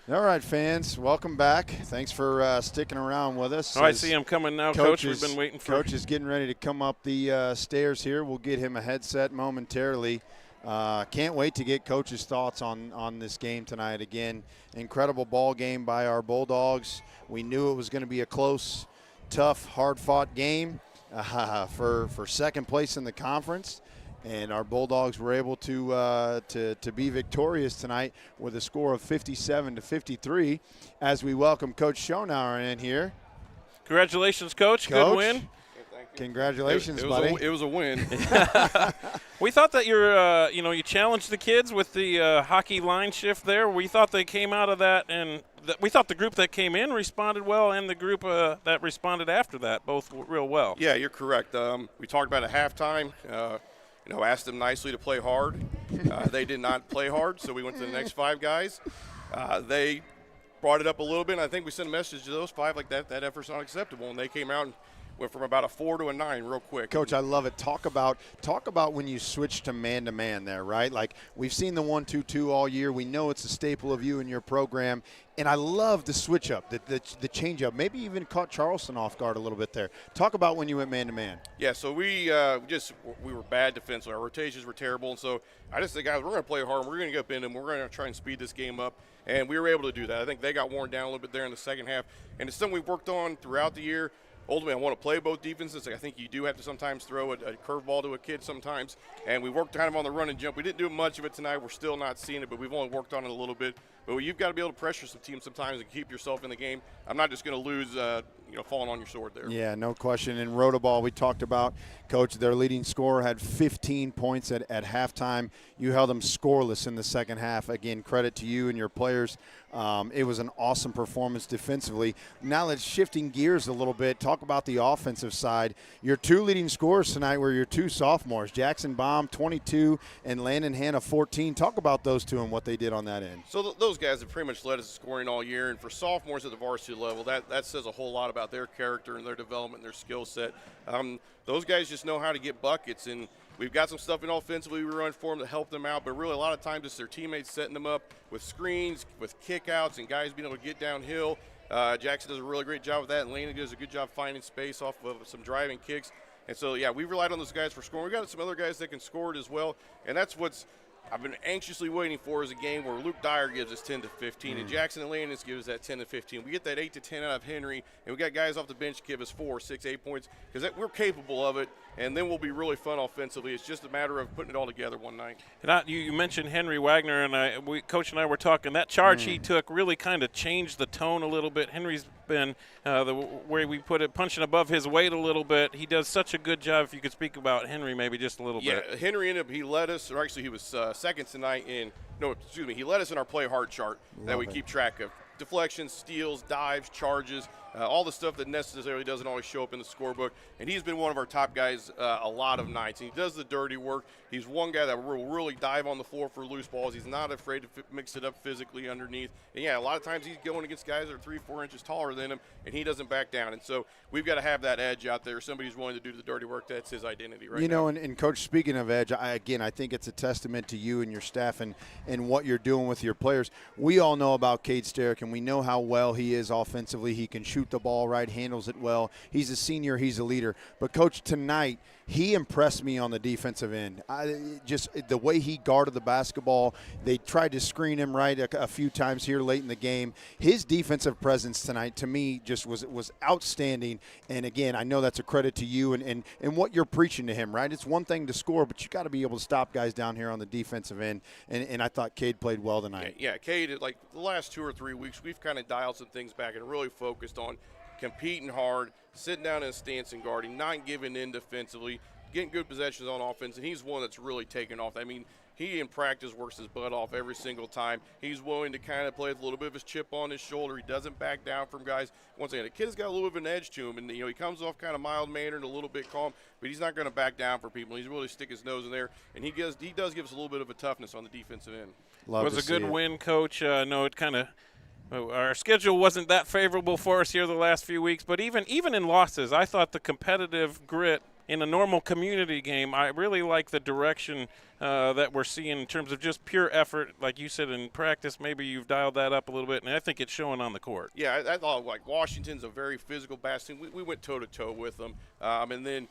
All right, fans, welcome back. Thanks for sticking around with us. Oh, I see him coming now, Coach. We've been waiting for Coach is getting ready to come up the stairs here. We'll get him a headset momentarily. Can't wait to get Coach's thoughts on this game tonight. Again, incredible ball game by our Bulldogs. We knew it was going to be a close, tough, hard-fought game for second place in the conference. And our Bulldogs were able to be victorious tonight with a score of 57-53 as we welcome Coach Schonauer in here. Congratulations, Coach. Good win. Congratulations, buddy. It was a win. We thought that you challenged the kids with the hockey line shift there. We thought they came out of that, and we thought the group that came in responded well, and the group that responded after that both real well. Yeah, you're correct. We talked about at halftime. Asked them nicely to play hard. They did not play hard, so we went to the next five guys. They brought it up a little bit, and I think we sent a message to those five like that effort's not acceptable, and they came out and went from about a 4 to a 9 real quick. Coach, I love it. Talk about when you switch to man there, right? Like, we've seen the 1-2-2 all year. We know it's a staple of you and your program. And I love the switch up, the change up. Maybe even caught Charleston off guard a little bit there. Talk about when you went man-to-man. Yeah, so we were bad defensively. Our rotations were terrible. And so I just said, guys, we're going to play hard. We're going to get up in them. We're going to try and speed this game up. And we were able to do that. I think they got worn down a little bit there in the second half. And it's something we've worked on throughout the year. Ultimately, I want to play both defenses. I think you do have to sometimes throw a curveball to a kid sometimes. And we worked kind of on the run and jump. We didn't do much of it tonight. We're still not seeing it, but we've only worked on it a little bit. But you've got to be able to pressure some teams sometimes and keep yourself in the game. I'm not just going to lose, falling on your sword there. Yeah, no question. And Rotoball, we talked about, Coach, their leading scorer had 15 points at halftime. You held them scoreless in the second half. Again, credit to you and your players. It was an awesome performance defensively. Now let's shifting gears a little bit. Talk about the offensive side. Your two leading scorers tonight were your two sophomores, Jackson Baum, 22, and Landon Hanna, 14. Talk about those two and what they did on that end. So those guys have pretty much led us in scoring all year, and for sophomores at the varsity level, that says a whole lot about their character and their development and their skill set. Those guys just know how to get buckets, and we've got some stuff in offensively we run for them to help them out, but really a lot of times it's their teammates setting them up with screens, with kickouts, and guys being able to get downhill. Jackson does a really great job with that, and Landon does a good job finding space off of some driving kicks. And so, yeah, we relied on those guys for scoring. We've got some other guys that can score it as well, and that's what's I've been anxiously waiting for is a game where Luke Dyer gives us 10 to 15 and Jackson and Landis gives us that 10 to 15. We get that 8 to 10 out of Henry, and we got guys off the bench give us 4, 6, 8 points because we're capable of it, and then we'll be really fun offensively. It's just a matter of putting it all together one night. And you mentioned Henry Wagner, and Coach and I were talking. That charge he took really kind of changed the tone a little bit. Henry's been the way we put it, punching above his weight a little bit. He does such a good job. If you could speak about Henry maybe just a little bit. Yeah, Henry he led us, or actually he was second tonight he led us in our play hard chart that we keep track of. Deflections, steals, dives, charges, all the stuff that necessarily doesn't always show up in the scorebook. And he's been one of our top guys a lot of nights. And he does the dirty work. He's one guy that will really dive on the floor for loose balls. He's not afraid to mix it up physically underneath. And, yeah, a lot of times he's going against guys that are 3 or 4 inches taller than him, and he doesn't back down. And so we've got to have that edge out there. Somebody who's willing to do the dirty work. That's his identity right now. And Coach, speaking of edge, I think it's a testament to you and your staff and what you're doing with your players. We all know about Cade Sterrick, and we know how well he is offensively. He can shoot the ball right, handles it well. He's a senior. He's a leader. But, Coach, tonight he impressed me on the defensive end. Just the way he guarded the basketball. They tried to screen him right a few times here late in the game. His defensive presence tonight, to me, just was outstanding. And, again, I know that's a credit to you and what you're preaching to him, right? It's one thing to score, but you got to be able to stop guys down here on the defensive end. And I thought Cade played well tonight. Yeah, Cade, like the last 2 or 3 weeks, we've kind of dialed some things back and really focused on competing hard, sitting down in a stance and guarding, not giving in defensively, getting good possessions on offense, and he's one that's really taken off. I mean, he in practice works his butt off every single time. He's willing to kind of play with a little bit of his chip on his shoulder. He doesn't back down from guys. Once again, the kid's got a little bit of an edge to him, and he comes off kind of mild-mannered and a little bit calm, but he's not going to back down for people. He's really stick his nose in there, and he does give us a little bit of a toughness on the defensive end. It was a good win, Coach. No, it kind of our schedule wasn't that favorable for us here the last few weeks, but even in losses, I thought the competitive grit in a normal community game, I really like the direction that we're seeing in terms of just pure effort. Like you said, in practice, maybe you've dialed that up a little bit, and I think it's showing on the court. Yeah, I thought, like, Washington's a very physical bastion. We went toe-to-toe with them. And then,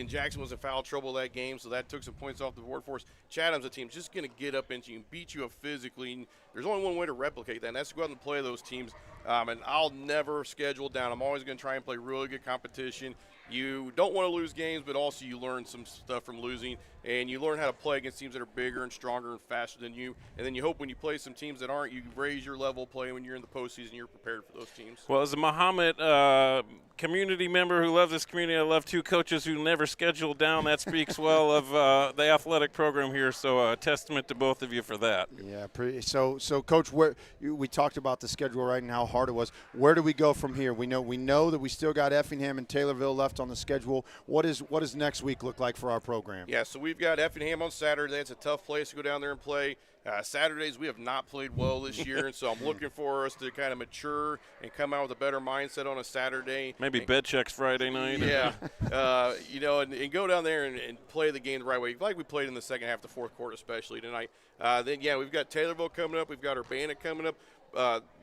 Jackson was in foul trouble that game, so that took some points off the board for us. Chatham's a team just going to get up into you and beat you up physically. And there's only one way to replicate that, and that's to go out and play those teams. And I'll never schedule down. I'm always going to try and play really good competition. You don't want to lose games, but also you learn some stuff from losing, and you learn how to play against teams that are bigger and stronger and faster than you. And then you hope when you play some teams that aren't, you raise your level of play when you're in the postseason, you're prepared for those teams. Well, as a Mahomet community member who loves this community, I love 2 coaches who never schedule down. That speaks well of the athletic program here, so a testament to both of you for that. Yeah, so Coach, we talked about the schedule right and how hard it was. Where do we go from here? We know that we still got Effingham and Taylorville left on the schedule. What does next week look like for our program? Yeah, so we've got Effingham on Saturday. It's a tough place to go down there and play. Saturdays, we have not played well this year, and so I'm looking for us to kind of mature and come out with a better mindset on a Saturday. Maybe bed checks Friday night. Yeah, and go down there and play the game the right way, like we played in the second half, the fourth quarter especially tonight. Then, we've got Taylorville coming up. We've got Urbana coming up.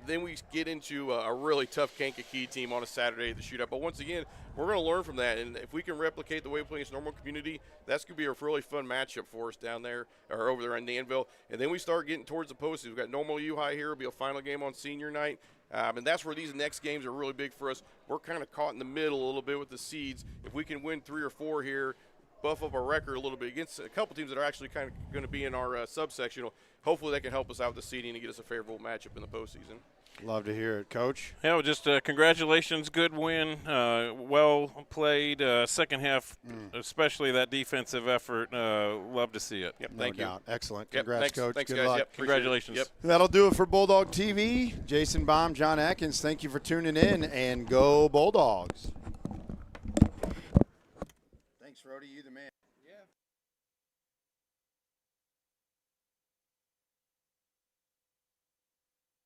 Then we get into a really tough Kankakee team on a Saturday at the shootout. But once again, we're going to learn from that. And if we can replicate the way we play against Normal Community, that's going to be a really fun matchup for us down there or over there in Danville. And then we start getting towards the postseason. We've got Normal U High here. It'll be a final game on senior night. And that's where these next games are really big for us. We're kind of caught in the middle a little bit with the seeds. If we can win 3 or 4 here, buff up our record a little bit against a couple teams that are actually kind of going to be in our subsectional, hopefully they can help us out with the seeding and get us a favorable matchup in the postseason. Love to hear it, Coach. Yeah, well, just congratulations, good win, well played. Second half, especially that defensive effort. Love to see it. Yep, No thank you. doubt. Excellent. Yep, Congrats, Coach. Thanks, Good guys. luck. Yep, Congratulations. Yep. That'll do it for Bulldog TV. Jason Baum, John Atkins, thank you for tuning in, and go Bulldogs. Thanks, Rody. You the man.